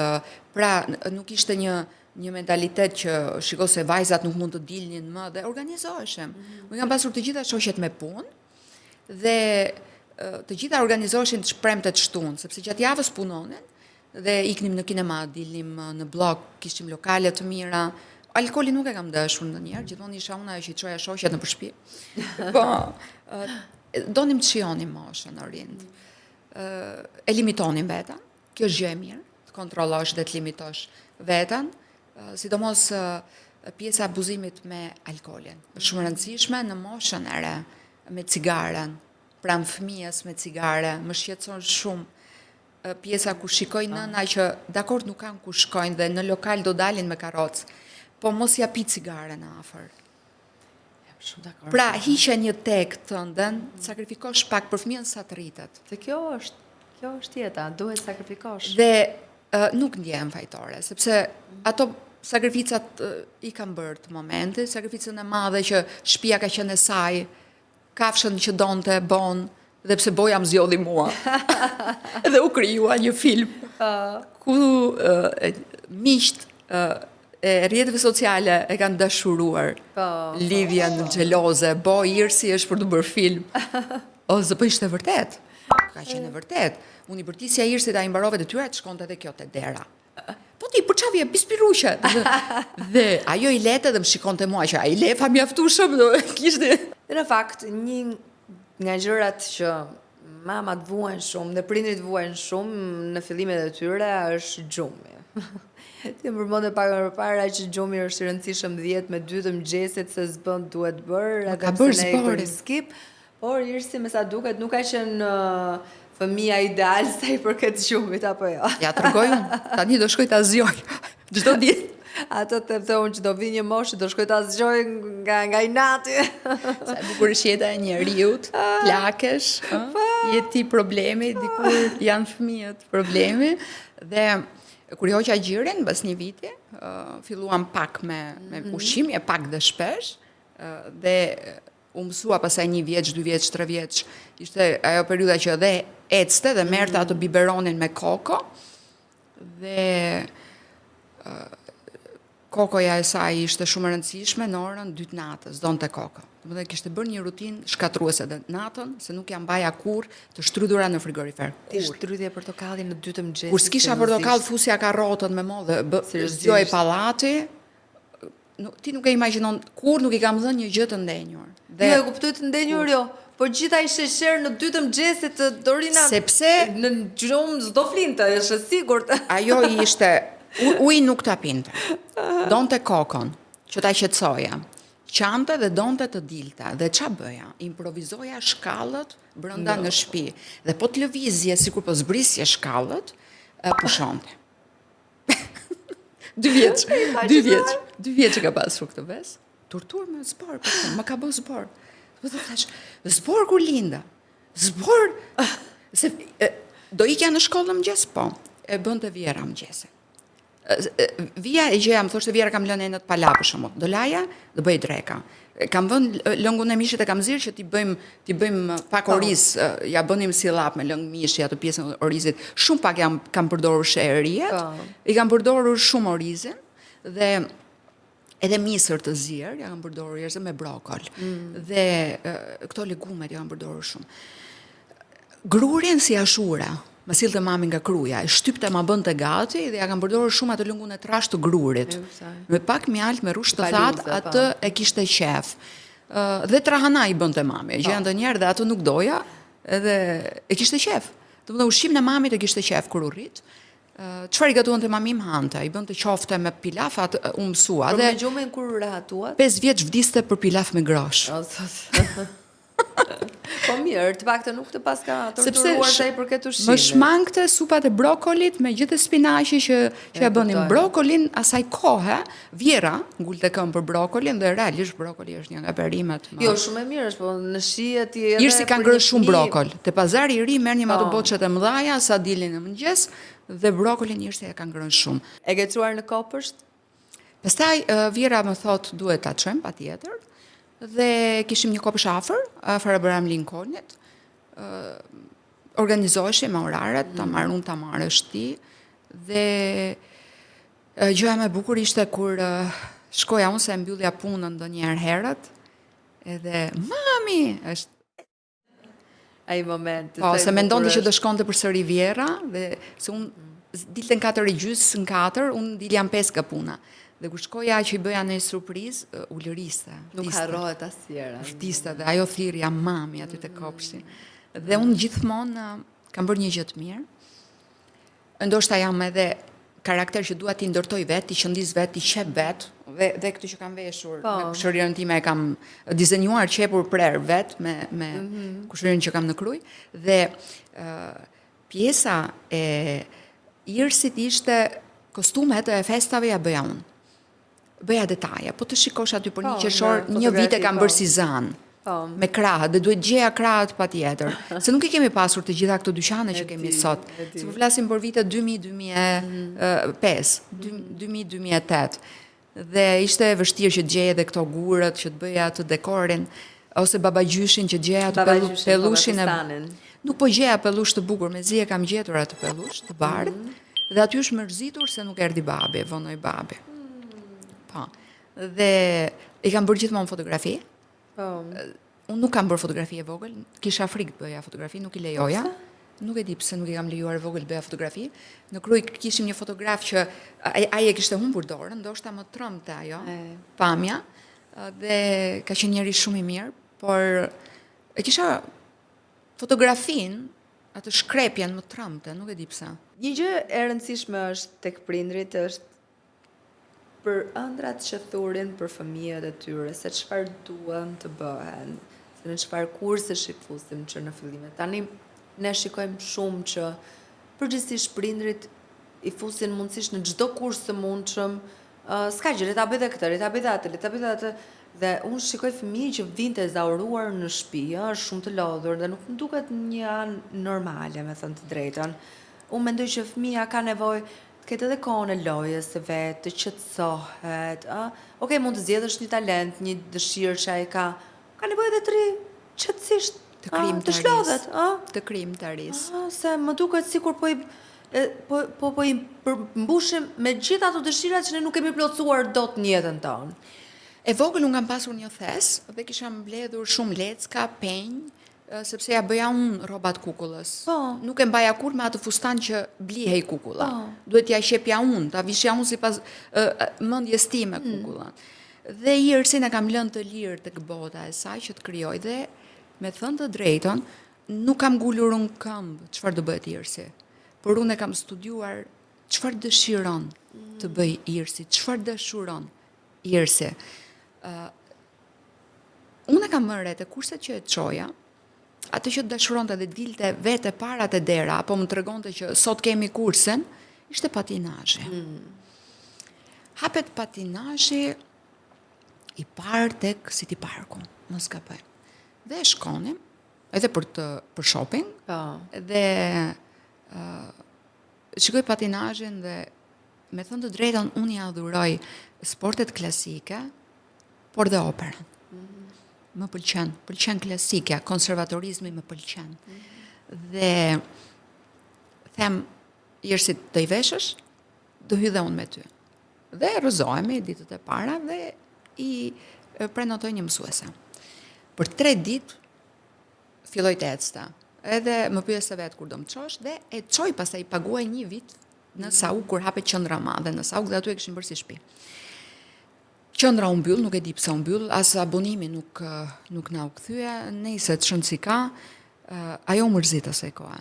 pra nuk ishte një mentalitet që shiko se vajzat nuk mund të dilnin më, dhe organizoheshem. Unë kam pasur të gjitha shoqet me punë, dhe të gjitha organizoheshin të shpremte të shtunë, sepse gjatë javës punonin, dhe iknim në kinema, dilnim në blok, kishim lokale të mira. Alkooli nuk e kam dashur ndonjëherë, gjithmonë isha unë ajo që i çoja shoqet në shtëpi. Po, donim të shijonim moshën në rind. E limitonim veten. Kjo është gjë e mirë, të kontrollosh dhe të limitosh veten, sidomos pjesa e abuzimit me alkoolin. Është shumë e rëndësishme në moshën e re, me cigaren, pranë fëmijës me cigare, më shqetëson shumë pjesa ku shikojnë nëna që dakord nuk kanë ku shkojnë dhe në lokal do dalin me karrocë, po mos ja pi cigaren afër. Shumë dakord. Pra, hiqe një tek tënden, sakrifikosh pak për fëmijën sa të rritet. Se kjo është jeta, duhet sakrifikosh. Dhe nuk ndjehem fajtore, sepse ato sakrificat i kam bërë të momenti, sakrificën e madhe që shtëpia ka qenë e saj, kafshën që donte bon, dhe pse boja më zjodhi mua. Dhe u krijua një film ku miqt e rrjeteve sociale e kanë dashuruar lidhjen xheloze, Irsi është për të bërë film. O, zë po ishte vërtet. Ka qenë vërtet. Unë i bërtisja Irsit a i mbarove detyra të shkonte edhe kjo te dera. Po ti, për çavje, bispiruqe. Dhe ajo i lete dhe më shikonte mua që a i lefa mjaftueshëm, kishte. Dhe në fakt, një nga gjërat që mamat vuajnë shumë dhe prindrit vuajnë shumë në fillimet e tyre është gjumi. Ti më përmendë pak më parë që gjumi është i rëndësishëm 10 me 2 të mëngjesit se s'bën duhet bërë, ka bërë zborin. Skip, por Irsi me sa duket nuk ka qenë fëmia ideal sa i përket gjumit apo jo. Ja tregoj unë, tani do shkoj ta zgjoj. Çdo ditë. Ato të thonë që do vi një moshë, do shkoj ta zgjoj nga inati. Sa e bukur është jeta e njeriut, plakesh, jeti problemi, dikur janë fëmijët problemi, dhe kur i hoqa gjirin, bas një viti, filluam pak me ushqim, pak dhe shpesh, dhe u mësua pasaj 1 vjeç, 2 vjeç, 3 vjeç, ishte ajo periudha që edhe ecte dhe merrte ato biberonin me koko, dhe kokoja e saj ishte shumë e rëndësishme në orën 2 të natës, donte koko. Domethënë kishte bërë një rutinë shkatruese dhe natën, se nuk ja mbaja kurrë të shtrydhura në frigorifer. Ti shtrydhje portokalli në 2 të mëngjesit. Kur s'kisha portokall, fusja karrotën me mollë, zgjoj pallati. Ti nuk e imagjinon, kur nuk i kam dhënë një gjë të ndenjur. Jo, e kuptoj të ndenjur jo. Po gjitha i sheqer në 2 të mëngjesit të Dorina. Sepse në gjumë s'do flinte, është e sigurt. Ajo ishte uji nuk ta pinte. Donte kokon, që ta qetësoja. Qante dhe donte të dilte. Dhe qa bëja? Improvizoja shkallët brenda në shtëpi. Dhe po të lëvizje, sikur po zbrisje shkallët, pushonte. 2 vjeç ka pasur këtë ves. Tortur me zbor, më ka bë zbor. Po të thash, zbor kur linda. Zbor, se do ikja në shkollë në mëngjes, po. E bënte Vjera mëngjesin. Vija e gjeja, më thoshte Vjera kam lënë enët pala për shembull. Do laja, do bëj dreka. Kam vënë lëngun e mishit e kam zirë që ti bëjmë pak oriz, ja bënim si llap me lëng mishi, ato pjesën e orizit. Shumë pak kam përdorur sheheriet, i kam përdorur shumë orizin, dhe edhe misër të zirë, ja kam përdorur jeshtë me brokol. Dhe këto legumet ja kam përdorur shumë. Grurin si ashura, më sillte mami nga kruja, e shtypte ma bënte gati dhe ja kam përdorur shumë atë lëngun e trashë të grurit. Me pak mjalt, me rusht të thatë, atë e kishte qef. Dhe trahana i bënte mami, e gjë ndonjëherë dhe atë nuk doja, edhe e kishte qef. Domethënë ushqimin e mamit e kishte qef kur u rrit. Çfarë i gatuante mami më hante, i bënte qofte me pilaf, atë u mësua. Por me gjumin kur rahatuat? 5 vjeç vdiste për pilaf me grosh. Po mirë, të paktën nuk të paska torturuar sa i përket ushqimit. Më shmangte supat e brokolit me gjithë spinaqi që ja bënim. Brokolin asaj kohe, Vjera ngulte këmbë për brokolin dhe realisht brokoli është një nga perimet. Jo, shumë e mirë është, po në shije ti edhe Irsi ka ngrënë shumë brokol. Te pazari i ri merrnim ato boçet e mëdha sa dilin në mëngjes dhe brokolin Irsi e ka ngrënë shumë. E ke çuar në kopësht? Pastaj Vjera më thot duhet ta çojmë patjetër. Dhe kishim një kopësh afër Abraham Lincolnit. Organizoheshim me oraret, ta marr unë, ta marrësh ti. Dhe gjëja më e bukur ishte kur shkoja unë se mbyllja punën ndonjëherë herët. Edhe mami, është ai moment. Po, se mendonte që do shkonte përsëri Vjera dhe se unë dilten 4:30 në 4, unë dilja në 5 ka puna. Dhe kur shkoja që i bëja në surprizë, u lëriste. Nuk harrohet asgjëra. Artista dhe ajo thirrja mami aty te kopshti. Dhe unë gjithmonë kam bërë një gjë të mirë. Ndoshta jam edhe karakter që dua ti ndërtoj vetë, ti qëndis vetë, ti qep vetë, dhe këtë që kam veshur, me kushërirën time e kam dizenjuar, qepur prerë vetë me kushërirën që kam në kruj, dhe pjesa e Irsit ishte kostumet e festave ja bëja unë. Bëja detaje, po të shikosh aty për një qershor, një vit e kam bërë si zanë. Me krahët, dhe duhet gjeja krahët pa tjetër. Se nuk i kemi pasur të gjitha këto dyqane që kemi sot. Se po flasim për vitet 2000-2005, 2000-2008. Dhe ishte e vështirë që të gjeje dhe këto gurët, që të bëja të dekorin, ose babagjyshin që gjeja të pellushin e... Nuk po gjeja pellush të bukur, me zi e kam gjetur atë pellush të bardh, dhe aty është mërzitur se nuk erdi babi, vonoj babi. Po. Dhe i kam bërë gjithmonë fotografi. Unë nuk kam bërë fotografi e vogël, kisha frikë të bëja fotografi, nuk i lejoja. Nuk e di pse nuk i kam lejuar e vogël bëja fotografi. Në Kruj kishim një fotograf që ai e kishte humbur dorën, ndoshta më trëmte ajo, pamja, dhe ka qenë njeri shumë i mirë, por e kisha fotografin, atë shkrepjen më trëmte, nuk e di pse. Një gjë e rëndësishme është tek prindrit është për ëndrat që thurin për fëmijët e tyre, se çfarë duan të bëhen, se në çfarë kursesh i fusim që në fillim. Tani ne shikojmë shumë që përgjithsisht prindrit i fusin mundësisht në çdo kurs të mundshëm, s'ka gjë, le ta bëj këtë, le ta bëj atë, le ta bëj atë. Dhe unë shikoj fëmijë që vinte e zauruar në shtëpi, është shumë të lodhur dhe nuk më duket një anë normale, me thënë të drejtën. Unë mendoj që fëmija ka nevojë të ketë edhe kohën e lojës së vet, të qetësohet, Okej, mund të zgjedhësh një talent, një dëshirë që ai ka nevojë edhe të ri qetësisht, të shlodhet, Të krijimtaris. Se më duket sikur po i përmbushim me gjithë ato dëshirat që ne nuk kemi plotësuar dot në jetën tonë. E vogël unë kam pasur një thes dhe kisha mbledhur shumë lecka, penj, sepse ja bëja unë rrobat kukullës. Nuk e mbaja kur me atë fustan që blihej kukulla. Duhet t'ja qepja unë, ta vishja unë sipas mendjes time kukullën. Dhe Irsin e kam lënë të lirë tek bota e saj që të krijoj, dhe me thënë të drejtën, nuk kam ngulur në këmbë çfarë do bëhet Irsi. Por unë e kam studiuar çfarë dëshiron të bëj Irsi, çfarë dëshiron Irsi. Unë e kam marrë te kurset që e çoja, atë që dashuronte dhe dilte vete para te dera, apo më tregonte që sot kemi kursen, ishte patinazhi. Hapet patinazhi i parë tek City Parku, mos gaboj. Dhe shkonim edhe për shopping, dhe shikoj patinazhin dhe me thënë të drejtën unë ja adhuroj sportet klasike, por dhe operën. Më pëlqen klasikja, konservatorizmi më pëlqen. Dhe them, Irsit, do i veshësh, do hy dhe unë me ty. Dhe rëzohemi ditët e para dhe i prenotoj një mësuese. Për 3 ditë filloj të ecta. Edhe më pyes se vetë kur do më çosh, dhe e çoj pastaj i paguaj një vit në Sauk kur hapet qendra madhe në Sauk, dhe aty e kishin bërë si shtëpi. Qendra u mbyll, nuk e di pse u mbyll, as abonimi nuk na u kthye, nejse çon si ka, ajo mërzit asaj kohe.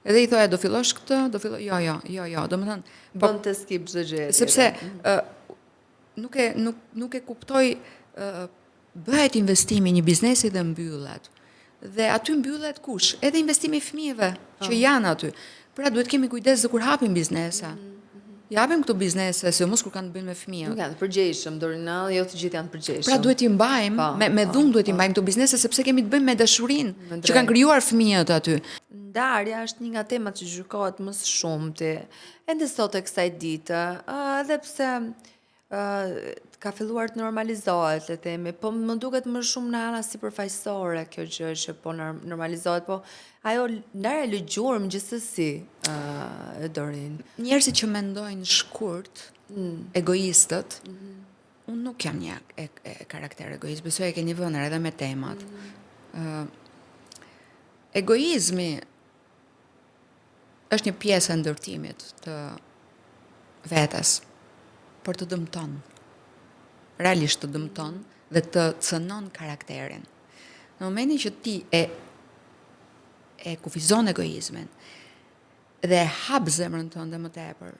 Edhe i thoya do fillosh këtë, do filloj, jo, domethënë bën të skip çdo gjë. Sepse nuk e kuptoj, bëhet investimi një biznesi dhe mbyllet. Dhe aty mbyllet kush? Edhe investimi i fëmijëve që janë aty. Pra duhet kemi kujdes dhe kur hapim biznese. Japim këto biznese, se mos kur kanë të bëjnë me fëmijë. Nuk janë të përgjegjshëm, Dorina, jo të gjithë janë të përgjegjshëm. Pra duhet i mbajmë me dhunë, duhet i mbajmë këto biznese, sepse kemi të bëjmë me dashurinë që kanë krijuar fëmijët aty. Ndarja është një nga temat që gjykohet më së shumti. Ende sot e kësaj dite, edhe pse ka filluar të normalizohet, le themi, po më duket më shumë në ana sipërfaqësore kjo gjë që po normalizohet, po ajo ndarja e lëgjurmë gjithsesi, Dorin. Njerëzit që mendojnë shkurt, egoistët, unë nuk jam një karakter egoist, besoj e keni vënë edhe me temat. Egoizmi është një pjesë e ndërtimit të vetes për të dëmton. Realisht të dëmton dhe të cënon karakterin. Në momentin që ti e kufizon egoizmin dhe e hap zemrën tënde më tepër,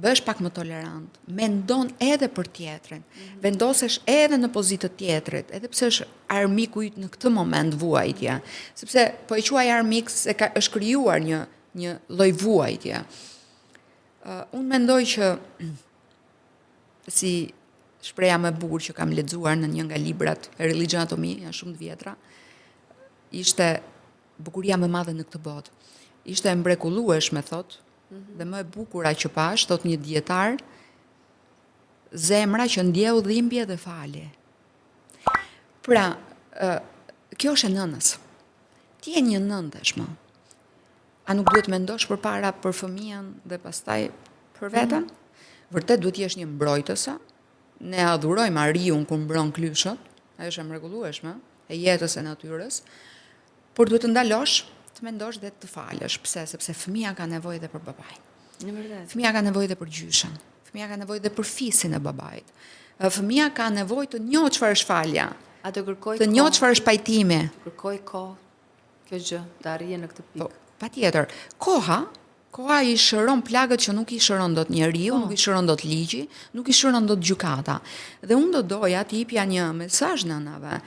bësh pak më tolerant, mendon edhe për tjetrin, vendosesh edhe në pozitë të tjetrit, edhe pse është armiku yt në këtë moment vuajtja, sepse po e quaj armik se është krijuar një lloj vuajtje. Unë mendoj që si shpreha më e bukur që kam lexuar në një nga librat e Religion Anatomy, janë shumë të vjetra, ishte bukuria më e madhe në këtë botë. Ishte e mrekullueshme, thot, dhe më e bukura që pash, thot një dietar, zemra që ndjeu dhimbje dhe falje. Pra, kjo është e nënës. Ti je një nën tashmë. A nuk duhet mendosh përpara për fëmijën dhe pastaj për veten? Vërtet duhet jesh një mbrojtëse. Ne adhurojmë Ariun kur mbron klyshët, ajo është e mrekullueshme, e jetës e natyrës, por duhet të ndalosh, të mendosh dhe të falësh. Pse? Sepse fëmia ka nevojë edhe për babain. Në vërtet. Fëmia ka nevojë edhe për gjyshen. Fëmia ka nevojë edhe për fisin e babait. Fëmia ka nevojë të njohë çfarë është falja. A të kërkoj Të njohë çfarë është pajtimi. Kërkoj kohë. Kjo gjë, të arrije në këtë pikë. Patjetër. Koha i shëron plagët që nuk i shëron dot njeriu, nuk i shëron dot ligji, nuk i shëron dot gjykata. Dhe unë do doja të jepja një mesazh nënave,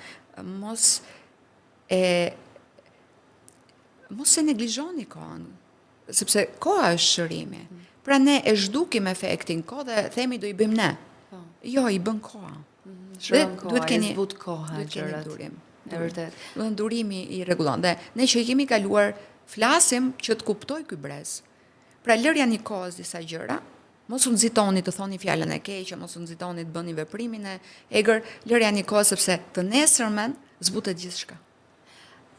mos e neglizhoni kohën, sepse koha është shërimi. Pra ne e zhdukim efektin kohë dhe themi do i bëjmë ne. Jo, i bën koha. Shëron koha, duhet keni zbut koha duhet keni gjërat. durim. E vërtet. Dhe durimi i rregullon. Dhe ne që i kemi kaluar, flasim që të kuptoj ky brez. Pra lërja një kohës disa gjëra, mos u nxitoni të thoni fjalën e keqe, mos u nxitoni të bëni veprimin e egër, lërja një kohë sepse të nesërmen zbutet gjithçka.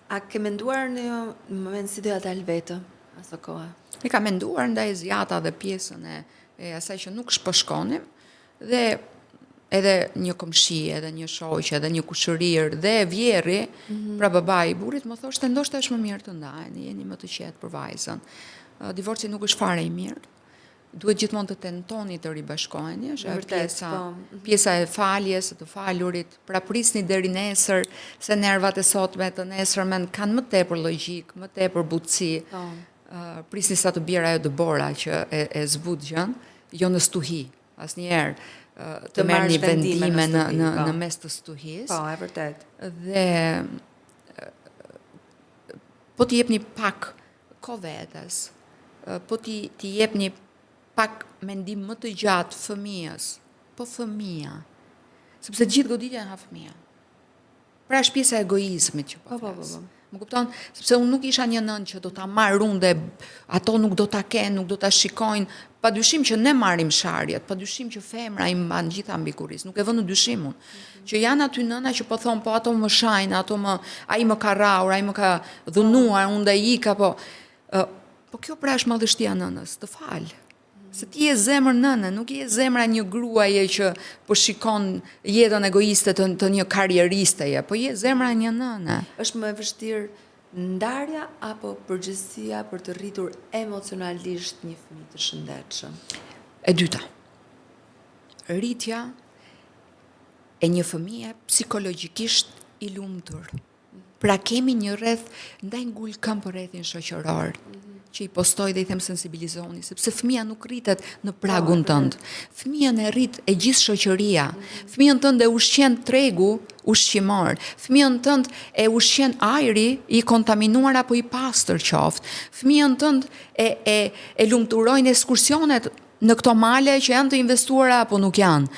A ke menduar në moment si doja dal vetë aso kohë? Ne ka menduar ndaj zjata dhe pjesën e asaj që nuk shpëshkonim dhe edhe një komshi, edhe një shoqe, edhe një kushërir dhe vjerri, pra babai i burrit më thoshte ndoshta është më mirë të ndajeni, jeni më të qetë për vajzën. Divorci nuk është fare i mirë. Duhet gjithmonë të tentoni të ribashkoheni, është pjesa e faljes, të falurit, pra prisni deri nesër, se nervat e sotme të nesërmen kanë më tepër logjik, më tepër butësi. Prisni sa të bjerë ajo dëbora që e zbut gjën, jo në stuhi, asnjëherë të merrni vendime në mes të stuhisë. Po, e vërtet. Dhe po t'i jepni pak kohë vetes, po t'i jepni pak mendim më të gjatë fëmijës, po fëmija, sepse gjithë goditja nga fëmija. Pra është pjesa e egoizmit që po flas. Më kupton? Sepse unë nuk isha një nënë që do ta marr unë dhe ato nuk do ta kenë, nuk do ta shikojnë. Padyshim që ne marrim sharjet, padyshim që femra i mban gjitha mbikurisë, nuk e vën në dyshim unë. Që janë aty nëna që po thon, po ato më shajnë, ai më ka rraur, ai më ka dhunuar, unë dhe ika, po kjo pra është madhështia nënës, të falë. Se ti je zemër nëne, nuk je zemra një gruaje që po shikon jetën egoiste të një karrieriste, po je zemra një nëne. Është më e vështirë ndarja apo përgjegjësia për të rritur emocionalisht një fëmijë të shëndetshëm? E dyta. Rritja e një fëmije psikologjikisht i lumtur. Pra kemi një rreth, ndaj ngul këmbë për rrethin shoqëror, që i postoj dhe i them sensibilizoni, sepse fëmia nuk rritet në pragun tënd. Fëmijën e rrit e gjithë shoqëria. Fëmijën tënd e ushqen tregu ushqimor. Fëmijën tënd e ushqen ajri i kontaminuar apo i pastër qoftë. Fëmijën tënd e lumturojnë ekskursionet në këto male që janë të investuara apo nuk janë.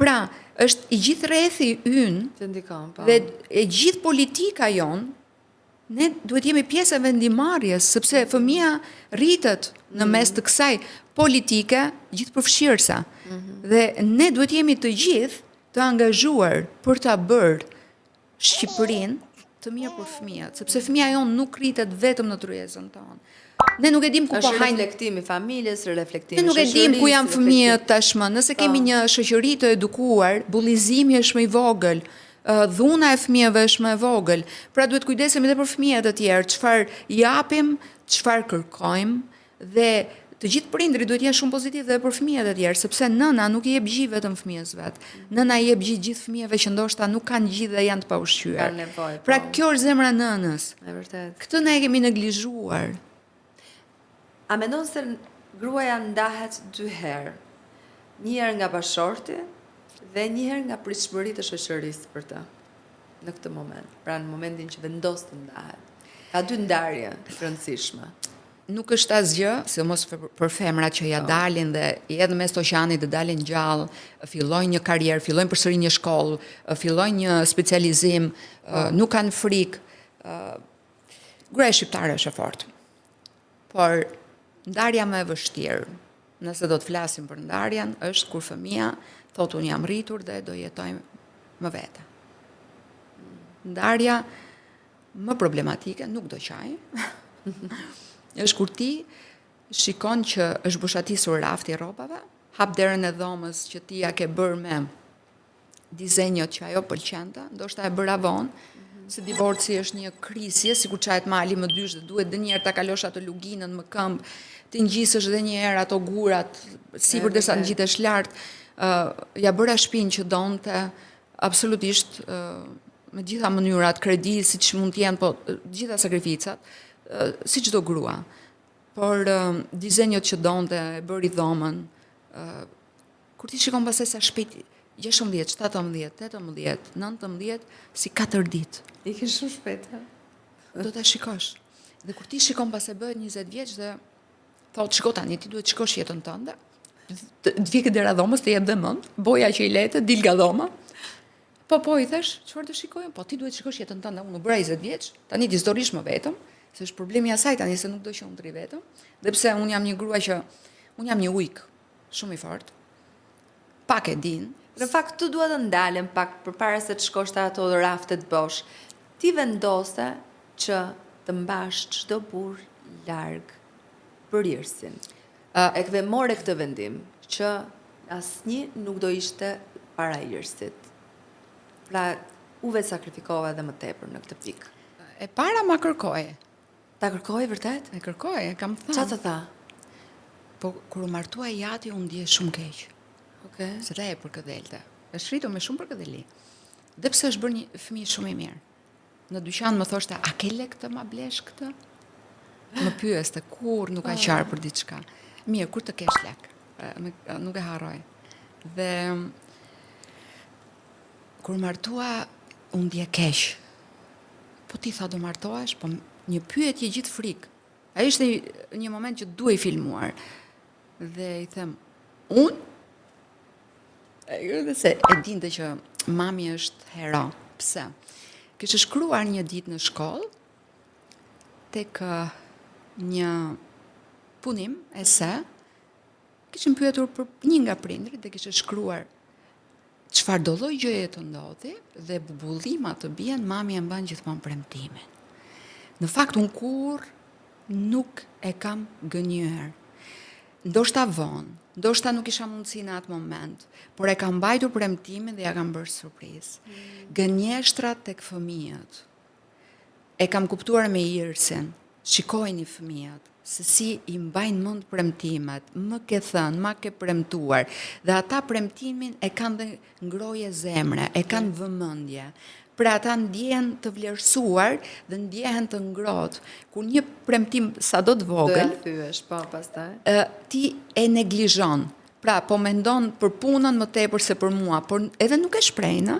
Pra, është i gjithë rrethi ynë Të ndikon, po. dhe e gjithë politika jonë, ne duhet jemi pjesë e vendimarrjes, sepse fëmia rritet në mes të kësaj politike gjithëpërfshirëse. Dhe ne duhet jemi të gjithë të angazhuar për ta bërë Shqipërinë të mirë për fëmijët, sepse fëmia jonë nuk rritet vetëm në tryezën tonë. Ne nuk e dim ku po hajnë. Reflektimi familjes, reflektimi Ne nuk e dim ku janë fëmijët tashmë. Nëse kemi një shoqëri të edukuar, bullizimi është më i vogël. Dhuna e fëmijëve është më e vogël. Pra duhet kujdesemi edhe për fëmijët e tjerë, çfarë japim, çfarë kërkojmë, Dhe të gjithë prindrit duhet jenë shumë pozitiv dhe për fëmijët e tjerë, sepse nëna nuk i jep gjithë vetëm fëmijës vet. Nëna i jep gjithë fëmijëve që ndoshta nuk kanë gjithë dhe janë të paushqyer. Kanë nevojë. Pra kjo është zemra e nënës. E vërtet. Këtë ne e kemi neglizhuar. A mendon se gruaja ndahet 2 herë? Një herë nga bashorti dhe një herë nga pritshmëritë e shoqërisë për të në këtë moment. Pra në momentin që vendos të ndahet. Ka 2 ndarje të rëndësishme. Nuk është asgjë, sidomos për femrat që ja dalin dhe edhe mes oqeanit dhe dalin gjallë, fillojnë një karrierë, fillojnë përsëri një shkollë, fillojnë një specializim, nuk kanë frikë. Gruaja shqiptare është e fortë. Por ndarja më e vështirë, nëse do të flasim për ndarjen, është kur fëmia thotë unë jam rritur dhe do jetoj më vete. Ndarja më problematike, nuk do qaj, është kur ti shikon që është bushatisur rafti rrobave, hap derën e dhomës që ti ja ke bërë me dizenjot që ajo pëlqente, ndoshta e bëra vonë, se divorci është një krisje, sikur çajet mali më dysh dhe duhet dhe një herë ta kalosh atë luginën më këmbë, ti ngjisësh dhe një herë ato gurat, sipër derisa ngjitesh lart. Ja bëra shtëpinë që donte, absolutisht me gjitha mënyrat, kredi, siç mund të jenë, po gjitha sakrificat, si çdo grua. Por dizenjot që donte, e bëri dhomën. Kur ti shikon pastaj sa shpejt 16, 17, 18, 19, si 4 ditë. Ikin shumë shpejt. Do ta shikosh. Dhe kur ti shikon pastaj bëhet 20 vjeç dhe thotë shiko tani ti duhet të shikosh jetën tënde. Të vjen dera dhomës të jep dhe mend, boja që i lete, dil nga dhoma. Po i thash, çfarë të shikojmë? Po ti duhet të shikosh jetën tënde, unë u bëra 20 vjeç, tani ti s'do rish më vetëm, se është problemi i asaj tani se nuk do që unë të ri vetëm, dhe pse unë jam një grua që unë jam një ujk shumë i fortë. Pak e din. Në fakt tu dua të ndalem pak përpara se të shkosh te ato raftet bosh. Ti vendose që të mbash çdo burr larg për irsin. E ke more këtë vendim që asnjë nuk do ishte para irsit. Pra, u vetë sakrifikova edhe më tepër në këtë pikë. E para ma kërkoje. Ta kërkoj vërtet? E kërkoje, kam thënë. Qa të tha? Po, kur u martua jati, unë ndje shumë keq. Okay. Se dhe e përkëdhelte. E shritu me shumë përkëdheli. Dhe pse është bërë një fëmijë shumë i mirë. Në dyqan më thoshte, a ke lek të ma blesh këtë? Më pyeste, kur nuk ka qarë për diçka. Mirë, kur të kesh lek? Nuk e harroj. Dhe kur martua, unë ndje keq. Po ti tha do martohesh, po një pyetje gjithë frikë. A ishte një moment që duhej filmuar. Dhe i them, unë? Dhe se e dinte që mami është hero. Pse? Kishte shkruar një ditë në shkollë tek një punim ese, kishin pyetur për një nga prindrit dhe kishte shkruar çfarë do lloj gjëje të ndodhi dhe bubullima të bien, mami e mban gjithmonë premtimin. Në fakt unë kur nuk e kam gënjur. Ndoshta vonë, ndoshta nuk isha mundësi në atë moment, por e kam mbajtur premtimin dhe ja kam bërë surprizë. Gënjeshtrat tek fëmijët. E kam kuptuar me Irsin. Shikojni fëmijët, se si i mbajnë mend premtimet, më ke thënë, ma ke premtuar, dhe ata premtimin e kanë dhe ngroje zemre, e kanë vëmendje. Pra ata ndjehen të vlerësuar dhe ndjehen të ngrohtë. Kur një premtim sado të vogël, do ja thyesh, po pastaj. Ti e neglizhon. Pra po mendon për punën më tepër se për mua, por edhe nuk e shprehnë,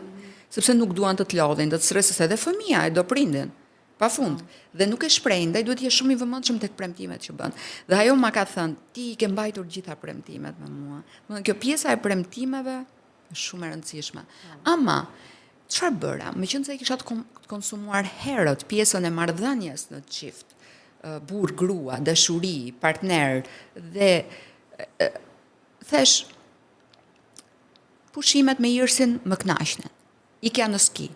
sepse nuk duan të të lodhin, të të stresës edhe fëmia e do prindin. Pafund. Dhe nuk e shprehnë, ndaj duhet të jesh shumë i vëmendshëm tek premtimet që bën. Dhe ajo ma ka thënë, ti i ke mbajtur gjitha premtimet me mua. Domethënë kjo pjesa e premtimeve është shumë e rëndësishme. Ama çfarë bëra? Meqense e kisha të konsumuar herët pjesën e marrëdhënies në çift, burr, grua, dashuri, partner dhe thash pushimet me Irsin më kënaqnin. Ikja në ski,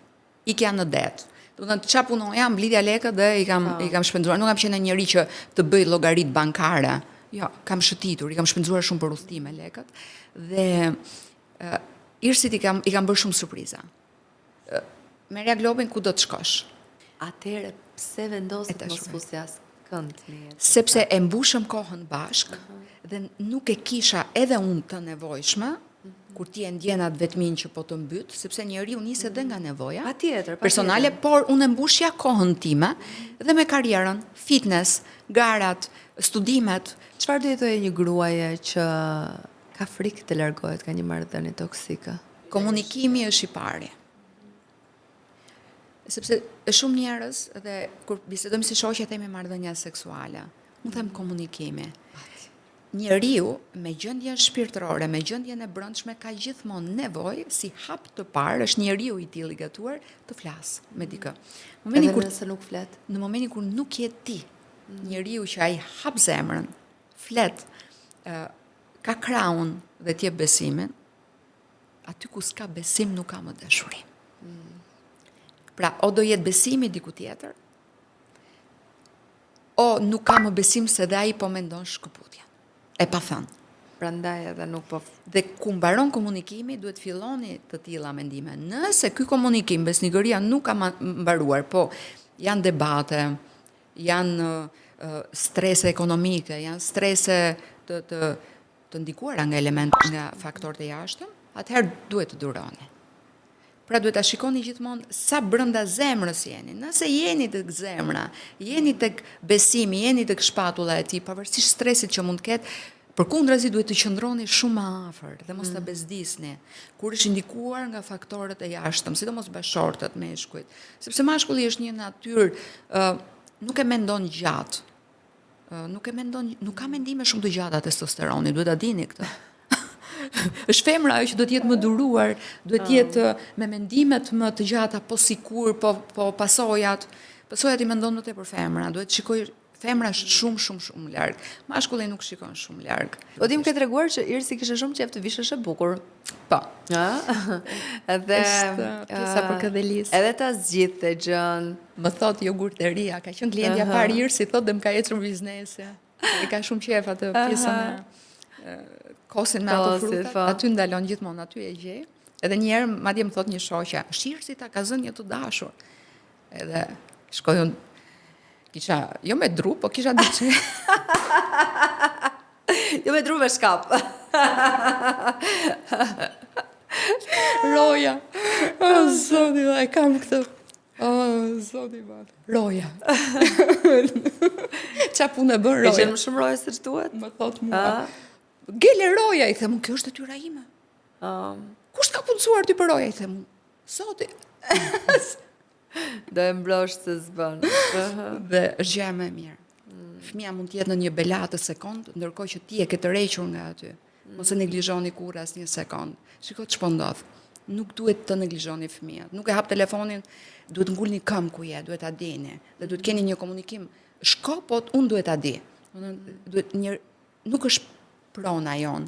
ikja në det. Do të thënë, qa punoja, mblidja lekët dhe i kam shpenzuar. Nuk kam qenë njëri që të bëj llogarit bankare. Jo, kam shëtitur, i kam shpenzuar shumë për udhëtime lekët. Dhe Irsit i kam bërë shumë surpriza. Merja Globin ku do të shkosh? Atëherë, pse vendoset mos fusjas Kënd në jetë. Sepse e mbushëm kohën bashk dhe nuk e kisha edhe unë të nevojshme, kur ti e ndjenat vetmin që po të mbyt, sepse njeriu niset dhe nga nevoja Patjetër, personale, por unë e mbushja kohën time dhe me karrierën, fitness, garat, studimet. Çfarë do jetojë një gruaje që ka frikë të largohet nga një marrëdhënie toksike? Komunikimi është i pari. Sepse shumë njerëz, dhe kur bisedojmë si shoqe themi marrëdhënia seksuale, unë them komunikimi. Njeriu me gjendjen shpirtërore, me gjendjen e brendshme ka gjithmonë nevojë si hap të parë, është njeriu i tillë i gatuar të flas me dikë. Edhe nëse nuk flet. Në momentin kur nuk je ti, njeriu që ai hap zemrën, flet, ka kraun dhe t'jep besimin, aty ku s'ka besim nuk ka më dashuri. Pra, o do jetë besimi diku tjetër, o nuk ka më besim se dhe ai po mendon shkëputjen. E pa thënë. Prandaj edhe nuk po Dhe ku mbaron komunikimi, duhet filloni të tilla mendime. Nëse ky komunikim, besnikëria nuk ka mbaruar, po janë debate, janë strese ekonomike, janë strese të ndikuara nga nga faktorët e jashtëm, atëherë duhet të duroni. Pra duhet ta shikoni gjithmonë sa brenda zemrës jeni. Nëse jeni tek zemra, jeni tek besimi, jeni tek shpatulla e tij, pavarësisht stresit që mund të ketë, përkundrazi duhet të qëndroni shumë më afër dhe mos ta bezdisni. Kur është ndikuar nga faktorët e jashtëm, sidomos bashortët, meshkujt, sepse mashkulli është një natyrë nuk e mendon gjatë. Nuk ka mendime shumë të gjata testosteroni, duhet ta dini këtë. Është femra ajo që do të jetë më duruar, duhet të jetë me mendimet më të gjata, po sikur, po pasojat. Pasojat i mendon më tepër femra, duhet të shikoj femra është shumë larg. Mashkulli nuk shikon shumë larg. Po dim ke treguar që Irsi kishte shumë qejf të vishësh e bukur. Po. Edhe pjesa për këdhelis. Edhe ta zgjidhte gjën. Më thot jogurteria, ka qenë klientja parë Irsi, thot dhe më ka ecur biznesi. I ka shumë qejf atë pjesën e kosin me ato frutat, aty ndalon gjithmonë, aty e gjej. Edhe një herë madje më thot një shoqja, "Shirsi ta ka zënë një të dashur." Edhe shkoj unë, kisha, jo me dru, po kisha diçka. Jo me dru me shkap. Roja. O, zoti, e kam këtë. O, zoti, roja. Qa punë e bën roja? E qenë më shumë roja se ç'duhet? Më thot mua. Gele roja, i them, kjo është detyra ime. Kush ka punësuar ty për roja, i them, zoti. Do e mbrosh se s'bën. Dhe është gjë më e mirë. Fëmia mund të jetë në një belatë sekond, ndërkohë që ti e ke tërhequr nga aty. Mos e neglizhoni kurrë asnjë sekond. Shikoj ç'po ndodh. Nuk duhet të neglizhoni fëmijët. Nuk e hap telefonin, duhet ngulni këmbë ku je, duhet ta dini. Dhe duhet keni një komunikim. Shko, po unë duhet ta di. Nuk është prona jon,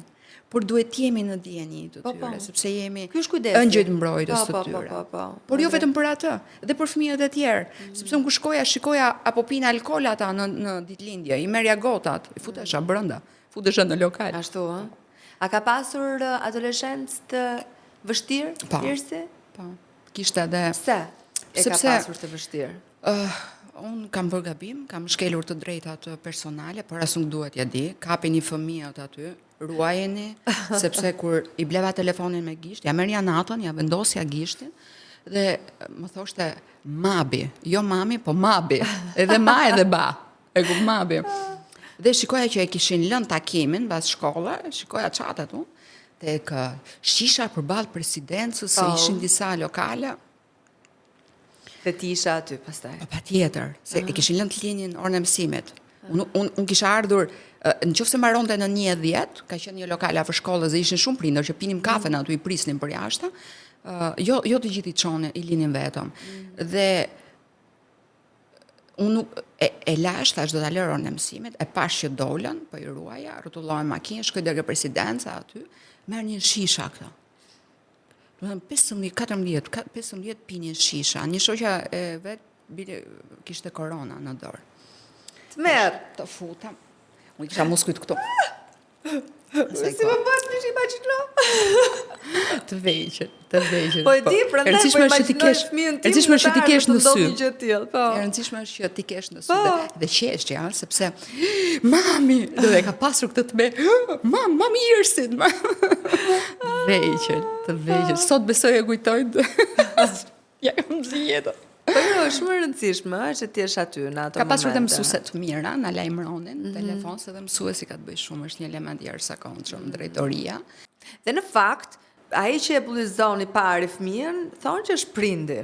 por duhet jemi në dieni të tyre, sepse jemi ëngjëjt mbrojtës të tyre. Por jo vetëm për atë, dhe për fëmijët e tjerë, sepse unë kur shikoja apo pinë alkool ata në ditëlindje, i merja gotat, i futesha brenda, futesha në lokal. Ashtu, ë? A ka pasur adoleshencë të vështirë, Irsi? Po. Kishte edhe. Pse e ka pasur të vështirë? Unë kam bërë gabim, kam shkelur të drejtat personale, por as nuk duhet ja di. Kapini fëmijët aty, ruajeni, sepse kur i bleva telefonin me gisht, ja merja natën, ja vendosja gishtin, dhe më thoshte mabi, jo mami, po mabi, edhe ma edhe ba, e ku mabi. Dhe shikoja që e kishin lënë takimin, bas shkolla, shikoja qatet unë, tek shisha përballë presidencës, se ishin disa lokale. Dhe ti isha aty pastaj. Pa tjetër, se e kishin lënë të linjin orën e mësimit. Unë kisha ardhur, në qoftë se mbaronte në 1:10, ka qenë një lokal afër shkollës dhe ishin shumë prindër që pinim kafen aty, i prisnin për jashtë. Jo të gjithë i çonin, i linin vetëm. Dhe unë e lash, thash do ta lë orën e mësimit, e pash që dolën, po i ruaja, rrotulloi makinë, shkoj deri ke presidenca aty, merr një shisha këtë. Do të thënë 15 pinin shisha. Një shoqja e vet kishte korona në dorë. Të merr. Të futam. Unë kisha muskujt këtu. Si më bën që imagjino? Të vegjël. Po e di, prandaj po Rëndësishme është që ti imagjinoj kesh, fëmijën tim rëndësishme është që ti kesh në sy. ndodhi gjë të tillë, po. E rëndësishme është që ti kesh në sy dhe qeshje, sepse mami, do dhe ka pasur këtë të me, mami Irsit, të vegjël. Sot besoj e kujtojnë, ja kam zgjedhur. Po jo, është shumë e rëndësishme që ti jesh aty në ato momente. Ka pasur dhe mësuese të mira, na lajmëronin në telefon, se dhe mësuesi ka të bëjë shumë, është një element i jashtëzakonshëm, drejtoria. Dhe në fakt, ai që e bullizon i pari fëmijën, thonë që është prindi.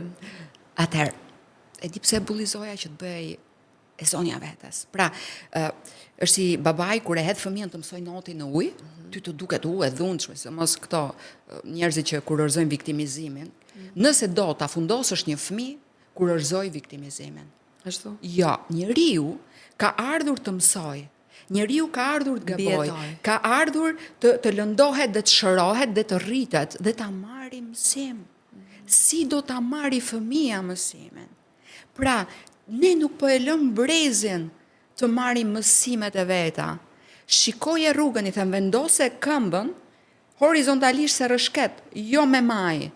Atëherë, e di pse e bullizoja që të bëj e zonja vetes. Pra, është si babai kur e hedh fëmijën të mësoj notin në ujë, ty të duket e dhunshme, se mos këto njerëzit që kurorëzojnë viktimizimin. Nëse do ta fundosësh një fëmijë, kurorëzoj viktimizimin. Ashtu? Jo, njeriu ka ardhur të mësoj. Njeriu ka ardhur të gaboj, ka ardhur të lëndohet dhe të shërohet dhe të rritet dhe ta marrë mësim. Si do ta marrë fëmia mësimin? Pra, ne nuk po e lëm brezin të marrim mësimet e veta. Shikoje rrugën, i them, vendose këmbën horizontalisht se rëshket, jo me maj.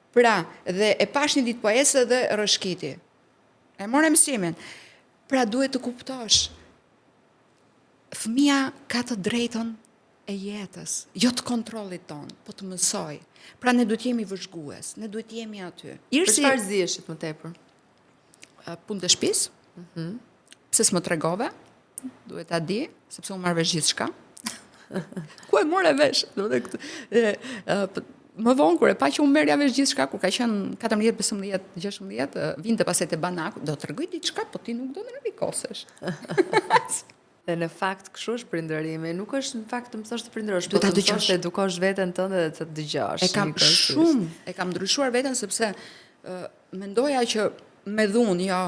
Pra, dhe e pash një ditë po ecë dhe rëshkiti. E more mësimin. Pra, duhet të kuptosh. Fëmia ka të drejtën e jetës, jo të kontrollit ton, po të mësoj. Pra, ne duhet jemi vëzhgues, ne duhet jemi aty. Për çfarë ziheshit më tepër? Punë të shtëpisë. Pse s'më tregove? Duhet ta di, sepse unë marr vesh gjithçka. Ku e more vesh? Më vonë, kur e pa që unë merja vesh gjithçka, kur ka qenë 14, 15, 16, vinte pastaj te banaku, do të tregoj diçka, po ti nuk do të rrikosesh. Dhe në fakt kështu është prindërimi, nuk është në fakt të mësosh të prindërosh, po të mësosh të edukosh veten tënde dhe të dëgjosh. E kam ndryshuar veten sepse mendoja që me dhunë, jo.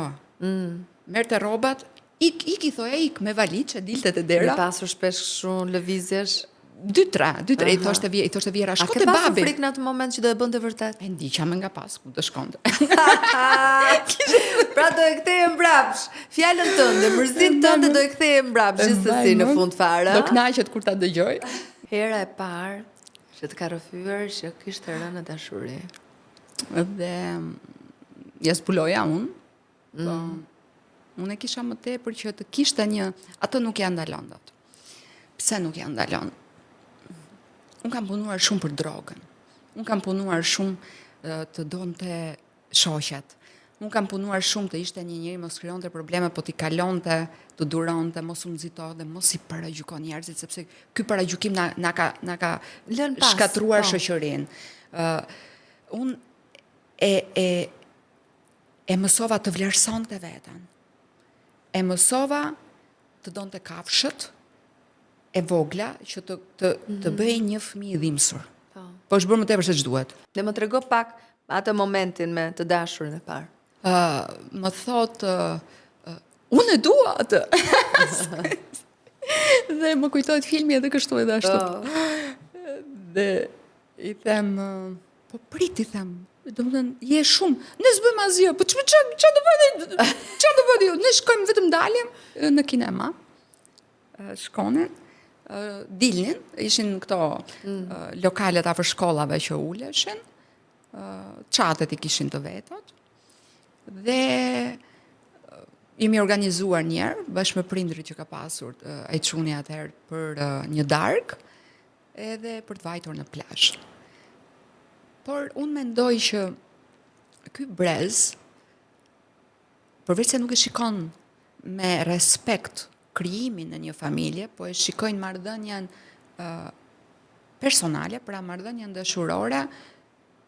Merrte rrobat, ik i thoja ik me valiçe, dilte te dera. Me pasur shpesh kështu lëvizjesh. 2-3, i thoshte vjera, shko te babi. A ke pasur frikë në atë moment që do e bënte vërtet? E ndiqa me nga pas, ku të shkonte. Pra do e ktheje mbrapsh. Fjalën tënde, mërzin tënde do e ktheje mbrapsh gjithsesi në fund fare. Do kënaqet kur ta dëgjoj. Hera e parë që të ka rrëfyer që kishte rënë në dashuri. Dhe ja zbuloja unë. Po, unë e kisha më tepër që të kishte një, atë nuk ja ndalon dot. Pse nuk ja ndalon? Unë kam punuar shumë për drogën. Unë kam punuar shumë të donte shoqet. Unë kam punuar shumë të ishte një njeri mos krijonte probleme, po t'i kalonte, të duronte, mos u nxitonte, mos i paragjykon njerëzit, sepse ky paragjykim na ka shkatruar shoqërinë. Unë e mësova të vlerësonte veten. E mësova të donte kafshët e vogla që të bëj një fëmijë dhimbsur. Po është bërë më tepër se ç'duhet. Dhe më trego pak atë momentin me të dashurin e parë. Më thot, unë e dua atë. Dhe më kujtohet filmi edhe kështu edhe ashtu. Dhe i them, po prit, i them, domethënë je shumë, ne s'bëjmë asgjë, po ç'a do bëni? Ne shkojmë vetëm dalim në kinema. Shkonin, dilnin, ishin këto lokalet afër shkollave që uleshin, çatet i kishin të vetot, dhe jemi organizuar njerë, bashkë me prindrit që ka pasur e çuni atëherë për një darkë, edhe për të vajtur në plazh. Por unë mendoj që ky brez, përveç se nuk e shikon me respekt krijimin në një familje, po e shikojnë marrëdhënien personale, pra marrëdhënien dashurore,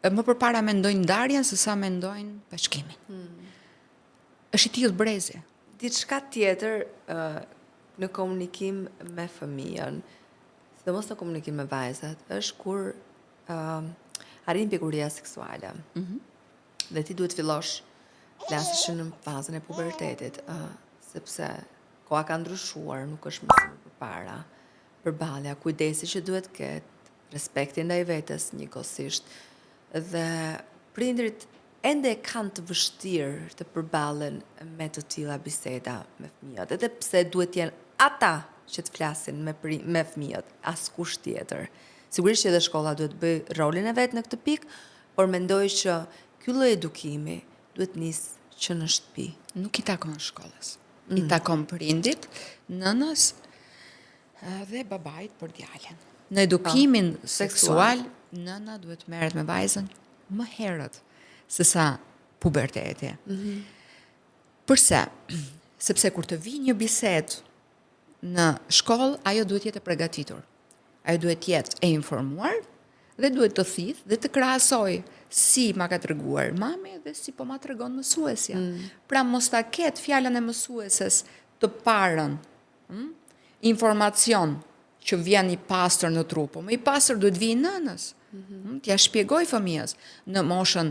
më përpara mendojnë ndarjen se sa mendojnë bashkimin. Është i tillë brezi. Diçka tjetër në komunikim me fëmijën, sidomos në komunikim me vajzat, është kur arrin pjekuria seksuale. Dhe ti duhet fillosh flasësh në fazën e pubertetit, sepse koha ka ndryshuar, nuk është më si më përpara. Përballja, kujdesi që duhet ketë, respekti ndaj vetes njëkohësisht. Dhe prindrit ende kanë të vështirë të përballen me të tilla biseda me fëmijët, edhe pse duhet jenë ata që të flasin me fëmijët, askush tjetër. Sigurisht që edhe shkolla duhet bëj rolin e vet në këtë pikë, por mendoj që ky lloj edukimi duhet nisë që në shtëpi. Nuk i takon shkollës. I takon prindit, nënës dhe babait për djalin. Në edukimin seksual, nëna duhet merret me vajzën më herët se sa puberteti. Përse? Sepse kur të vi një bisedë në shkollë, ajo duhet jetë e përgatitur. Ajo duhet jetë e informuar dhe duhet të thithë dhe të krahasoj si ma ka treguar mami dhe si po ma tregon mësuesja. Pra mos ta ketë fjalën e mësueses të parën, informacion që vjen i pastër në trup, po më i pastër duhet vi nënës. T'ja shpjegoj fëmijës në moshën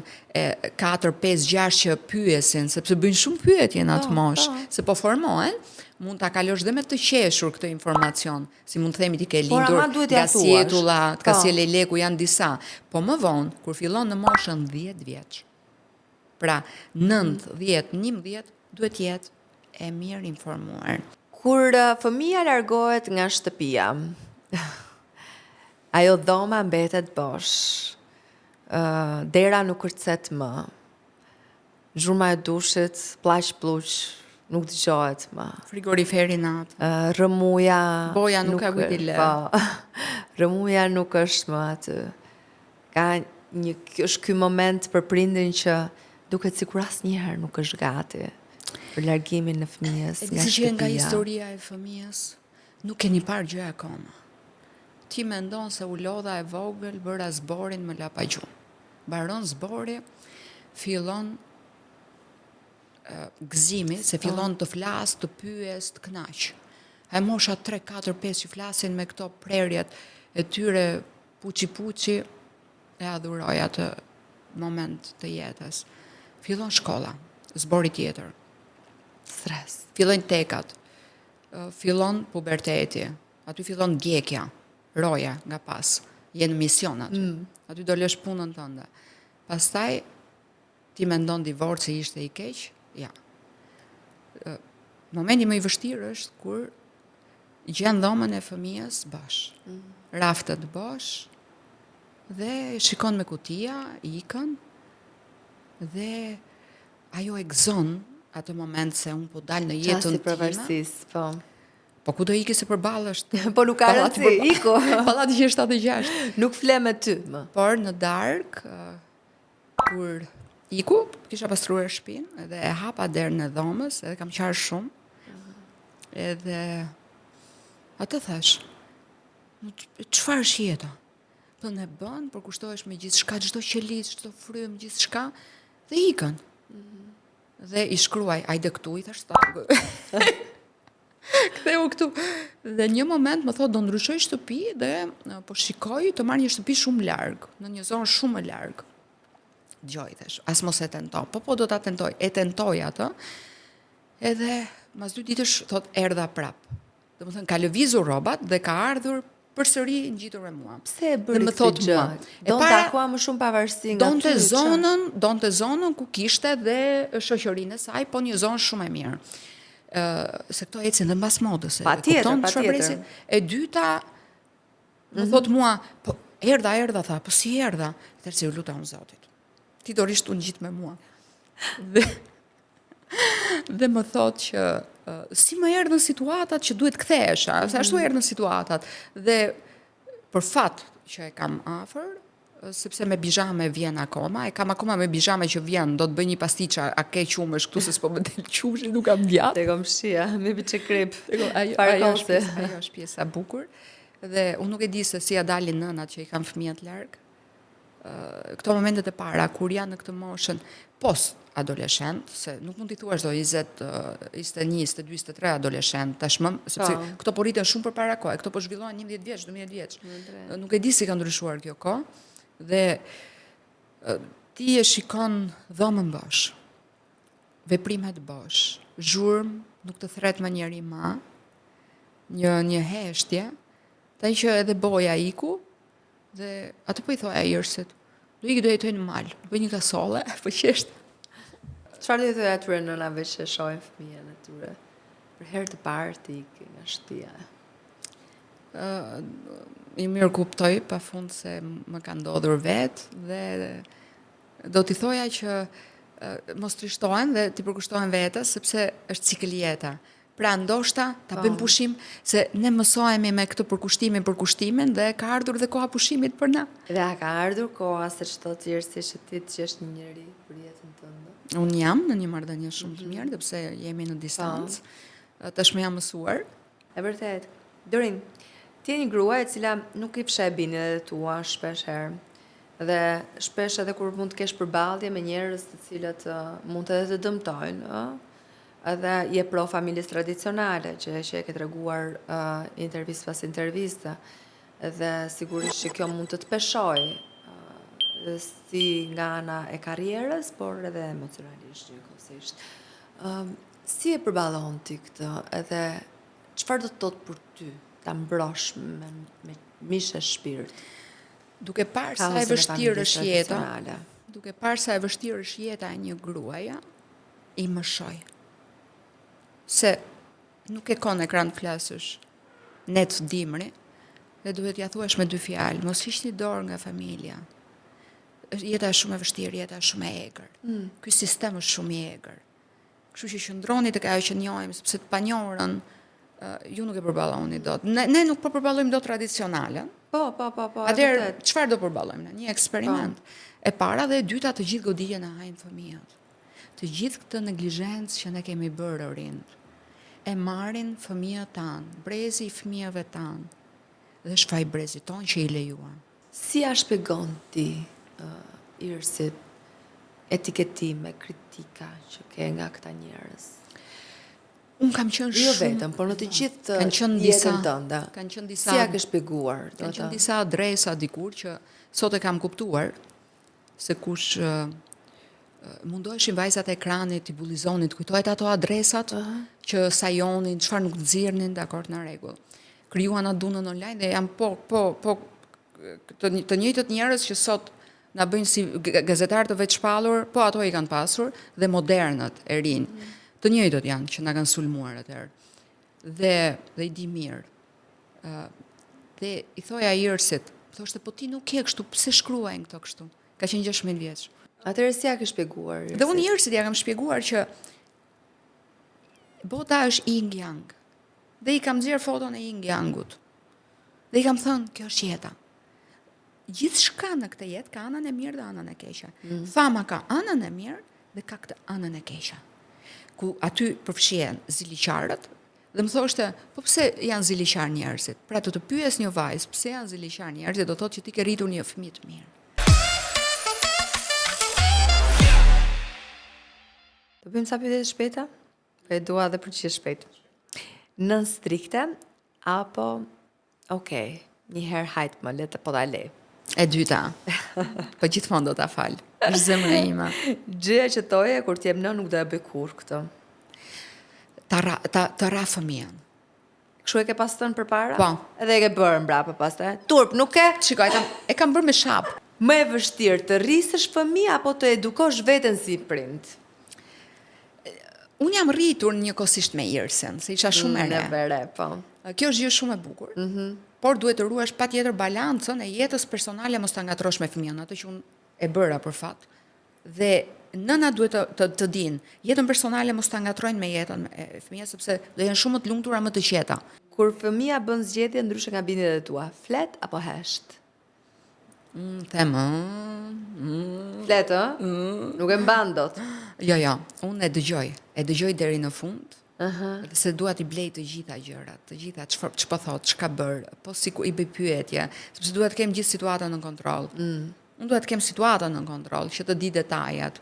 4, 5, 6 që pyesin, sepse bëjnë shumë pyetje në atë moshë, se po formohen, mund ta kalosh dhe me të qeshur këtë informacion, si mund të themi ti ke lindur nga sjetulla, ka si lejleku janë disa, po më vonë, kur fillon në moshën 10 vjeç, pra 9, 10, 11, duhet jetë e mirë informuar. Kur fëmia largohet nga shtëpia, ajo dhoma mbetet bosh, dera nuk kërcet më, zhurma e dushit, plaq pluq, nuk dëgjohet më. Frigoriferi natë. Rëmuja... Boja nuk ka kujtile. Po, rëmuja nuk është më aty. Është ky moment për prindin që duket sikur asnjëherë nuk është gati për largimin e fëmijës nga shtëpia. Që nga historia e fëmijës, nuk keni parë gjë akoma. Ti mendon se u lodha e vogël, bëra zborin më la pa gjumë. Baron zbori, fillon gëzimi, se fillon të flas, të pyes, të kënaq. E mosha 3, 4, 5 që flasin me këto prerjet e tyre puçi e adhuroj atë moment të jetës. Fillon shkolla, zbori tjetër. Stres. Fillojnë tekat, fillon puberteti, aty fillon gjekja, roja nga pas, jenë mision aty. Aty do lësh punën tënde. Pastaj ti mendon divorci ishte i keq? Ja. Momenti më i vështirë është kur gjen dhomën e fëmijës bosh. Raftet bosh dhe shikon me kutia, ikën dhe ajo e gëzon atë moment se unë po dal në jetën time. Qasti përvarësisë, po. Po ku do iki se përballësh? Po nuk ka rëndësi, iku. Pallati që 76. Nuk fle me ty më. Por në darkë, kur iku, kisha pastruar shtëpinë edhe e hapa derën e dhomës, edhe kam qarë shumë. Edhe atë thash, çfarë është jeta? Po ne bën, përkushtohesh me gjithçka, çdo qelis, çdo frym, gjithçka, dhe ikën. Dhe i shkruaj, ajde këtu, i thash stop. Ktheu këtu. Dhe një moment më thotë do ndryshoj shtëpi dhe po shikoj të marr një shtëpi shumë larg, në një zonë shumë e larg. Dgjoj thash, as mos e tento. Po do ta tentoj. E tentoj atë. Edhe mas 2 ditësh thotë erdha prap. Domethënë ka lëvizur rrobat dhe ka ardhur përsëri ngjitur me mua. Pse e bëri këtë gjë? Donte akoma më shumë pavarësi nga ty. Donte zonën ku kishte dhe shoqërinë e saj, po një zonë shumë e mirë. Se këto ecin dhe mbas modës. Patjetër. E dyta, më thot mua, po erdha, tha, po si erdha? Tërë se ju luta unë Zotit. Ti do risht unë gjitë me mua. Dhe më thot që si më erdhën situatat që duhet kthehesha, se ashtu erdhën situatat. Dhe për fat që e kam afër, sepse me bizhame vjen akoma, e kam akoma me bizhame që vjen, do të bëj një pastiqa, a ke qumësh këtu se s'po më del qushi, nuk kam vjat. Te komshia, me biçe krip. Ajo është pjesa bukur. Dhe unë nuk e di se si ja dalin nënat që i kanë fëmijët larg. Këto momentet e para, kur janë në këtë moshën, post adoleshent, se nuk mund t'i thuash do 20, 21, 22, 23 adoleshent, tashmë, sepse këto po rriten shumë përpara kohë, këto po zhvillohen 11 vjeç, 12 vjeç. Nuk e di si ka ndryshuar kjo kohë. Dhe ti e shikon dhomën bosh, veprimet bosh, zhurmë, nuk të thret më njeri ma, një heshtje, taj që edhe boja iku, dhe atë po i thoi ajërësit, do i jetojnë në malë, bëj një kasole, po qeshtë. Çfarë i thoi atyre nënave që shohin fëmijën e tyre? Për herë të parë të ikë nga shtëpia. I mirë kuptoj pafund se më ka ndodhur vetë dhe do t'i thoja që mos trishtohen dhe t'i përkushtohen vetës sepse është cikël jeta. Pra ndoshta ta bëjmë pushim se ne mësohemi me këtë përkushtimin dhe ka ardhur dhe koha pushimit për na. Dhe a ka ardhur koha se çdo tjerësi që ti të gjesh një njeri për jetën tënde? Unë jam në një marrëdhënie shumë të mirë, dhe pse jemi në distancë. Tashmë jam mësuar. E vërtet. Dorin, ti je një grua e cila nuk i fsheh bindjet e tua shpesh herë. Dhe shpesh edhe kur mund të kesh përballje me njerëz të cilët mund edhe të dëmtojnë, edhe je pro familjes tradicionale, që e ke treguar intervistë pas interviste, dhe sigurisht që kjo mund të peshoj si nga ana e karrierës, por edhe emocionalisht njëkohësisht. Si e përballon ti këtë, edhe çfarë do të thotë për ty ta mbrosh me mish e shpirt? Duke parë sa e vështirë është jeta, duke parë sa e vështirë është jeta e një gruaja, i mëshoj. Se nuk e ka në ekran të flasësh, ne të dimri, dhe duhet ja thuash me 2 fjalë, mos hiqni dorë nga familja. Jeta është shumë e vështirë, jeta është shumë e egër. Ky sistem është shumë i egër. Kështu që qëndroni tek ajo që njohim, sepse të panjohurën ju nuk e përballoni dot. Ne nuk po përballojmë dot tradicionalen. Po. Atëherë, çfarë do përballojmë ne? Një eksperiment. E para dhe e dyta, të gjithë goditjen e hajnë fëmijët. Të gjithë këtë neglizhencë që ne kemi bërë rind, e marrin fëmijët tanë, brezi i fëmijëve tanë, dhe shfaq brezit tonë që i lejuan. Si a shpjegon ti, Irsi, etiketime, kritika që ke nga këta njerëz? Unë kam qenë shumë... Jo vetëm, por në të gjithë jetën tënde. Kanë qenë disa... Si a ke shpjeguar? Kanë qenë disa adresa dikur që sot e kam kuptuar se kush mundoheshin vajzat e ekranit, i bullizonin, të kujtohet ato adresat që sajonin, çfarë nuk nxirrnin, dakor, në rregull. Krijuan atë dunën online dhe janë të njëjtët njerëz që sot na bëjnë si gazetarë të veçpallur, po ato i kanë pasur dhe modernët e rinj. Të njëjtët janë që na kanë sulmuar atëherë. Dhe i di mirë. Dhe i thoja Irsit, thoshte, po ti nuk je kështu, pse shkruajnë këto kështu? Ka qenë 16 vjeç. Atëherë si ja ke shpjeguar? Dhe unë Irsit ja kam shpjeguar që bota është yin yang. Dhe i kam nxjerr foton e yin yangut. Dhe i kam thënë, kjo është jeta. Gjithçka në këtë jetë ka anën e mirë dhe anën e keqe. Fama ka anën e mirë dhe ka këtë anën e keqe. Ku aty përfshihen ziliqarët, dhe më thoshte, po pse janë ziliqar njerëzit? Pra të pyes një vajzë, pse janë ziliqar njerëzit, do thotë që ti ke rritur një fëmijë të mirë. Do bëjmë sa pyetje të shpejta? Po e dua edhe përgjigje shpejt. Nën strikte apo një herë hajt më le të po ta lej. E dyta. Po gjithmonë do ta fal. Është zemra ime. Gjëja që toje kur ti jep në nuk do e bëj kurrë këtë. Të ra fëmijën. Kështu e ke pas thënë përpara? Po. Edhe e ke bërë mbrapa pastaj. Turp, nuk e? Shikoj, e kam bërë me shap. Më e vështirë të rrisësh fëmijë apo të edukosh veten si prind? Unë jam rritur njëkohësisht me Irsen, se isha shumë e re. Në vere, po. Kjo është gjë shumë e bukur. Por duhet të ruash patjetër balancën e jetës personale, mos ta ngatrosh me fëmijën, atë që unë e bëra për fat. Dhe nëna duhet të dinë, jetën personale mos ta ngatrojnë me jetën e fëmijës, sepse do jenë shumë më të lumtura, më të qeta. Kur fëmia bën zgjedhje ndryshe nga bindjet e tua, flet apo hesht? Flet, ë? Nuk e mban dot. Jo, unë e dëgjoj deri në fund. Se dua t'i blej të gjitha gjërat, të gjitha ç'po thot, ç'ka bër, po si i bëj pyetje, sepse dua të kem gjithë situatën në kontroll. Unë dua të kem situatën në kontroll, që të di detajat.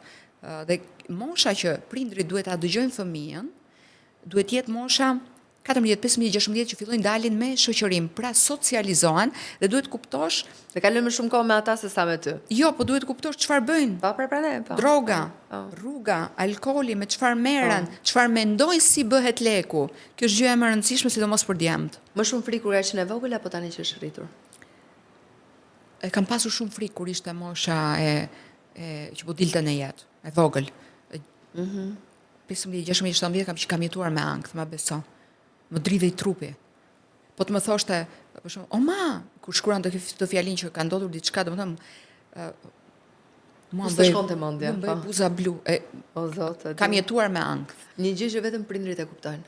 Dhe mosha që prindrit duhet ta dëgjojnë fëmijën, duhet jetë mosha 14, 15, 16 që fillojnë dalin me shoqërim, pra socializohen dhe duhet kuptosh... Dhe kalojnë më shumë kohë me ata se sa me ty. Jo, po duhet kuptosh çfarë bëjnë. Po. Droga, rruga, alkooli, me çfarë merren, çfarë mendojnë si bëhet leku. Kjo është gjë e rëndësishme, sidomos për djemt. Më shumë frikë kur qenë e vogël apo tani që është rritur? E kam pasur shumë frikë kur ishte mosha që po dilte në jetë, e vogël. 15, 16, 17 kam jetuar me ankth, ma beso. Më dridhej trupi. Po të më thoshte, për shumë, o ma, kur shkruan të fjalin që ka ndodhur diçka, domethënë mua S'të shkonte mendja, më bëj buza blu. O Zotë, Kam jetuar me ankth. një gjë që vetëm prindrit e kuptojnë.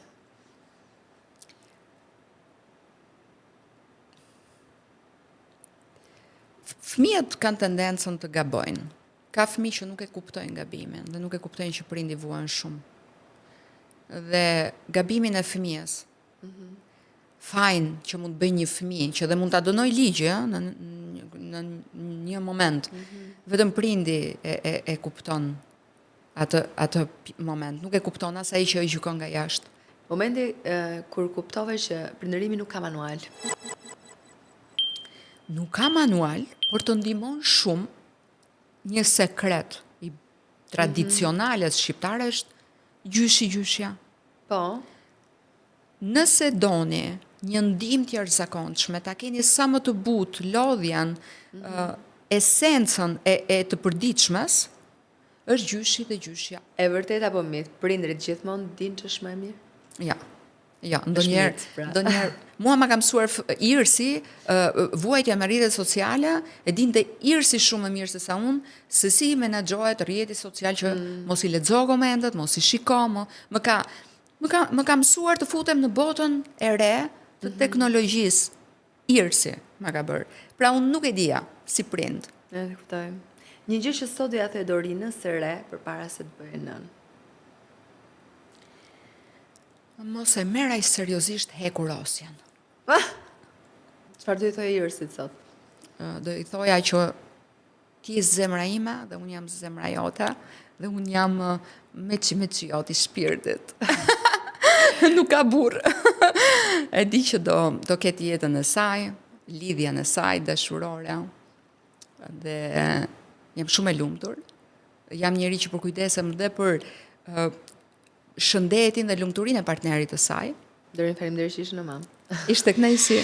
Fëmijët kanë tendencën të gabojnë. Ka fëmijë që nuk e kuptojnë gabimin dhe nuk e kuptojnë që prindi vuan shumë. Dhe gabimin e fëmijës, fajin që mund të bëjë një fëmijë, që dhe mund ta dënoj ligji në një moment. Vetëm prindi e kupton atë moment, nuk e kupton as ai që e gjykon nga jashtë. Momenti kur kuptove që prindërimi nuk ka manual. Nuk ka manual, por të ndihmon shumë një sekret i tradicionales shqiptare është gjyshi-gjyshja. Po, Nëse doni një ndihmë të jashtëzakonshme, ta keni sa më të butë lodhjen, esencën e të përditshmes, është gjyshi dhe gjyshja. e vërtet apo mit, prindrit gjithmonë dinë që është më e mirë? Ja, ndonjëherë, pra. mua ma ka mësuar Irsi, vuajtja me rrjetet sociale, e dinte Irsi shumë më mirë se sa unë, se si menaxhohet rrjeti social që mos i lexo komentet, mos i shiko, më ka mësuar të futem në botën e re të teknologjisë. Irsi ma ka bërë. Pra unë nuk e dija si prind. E kuptoj. Një gjë që sot do ja the Dorinës së re përpara se të bëjë nën. Mos e meraj seriozisht hekurosjen. Çfarë do i thojë Irsit sot? Do i thoja që ti je zemra ime dhe unë jam zemra jote dhe unë jam meqi joti shpirtit. Nuk ka burr. E di që do ketë jetën e saj, lidhjen e saj dashurore. Dhe jam shumë e lumtur. Jam njeri që përkujdesem dhe për shëndetin dhe lumturinë e partnerit të saj. Dorin, faleminderit që ishe në mam. Ishte kënaqësi.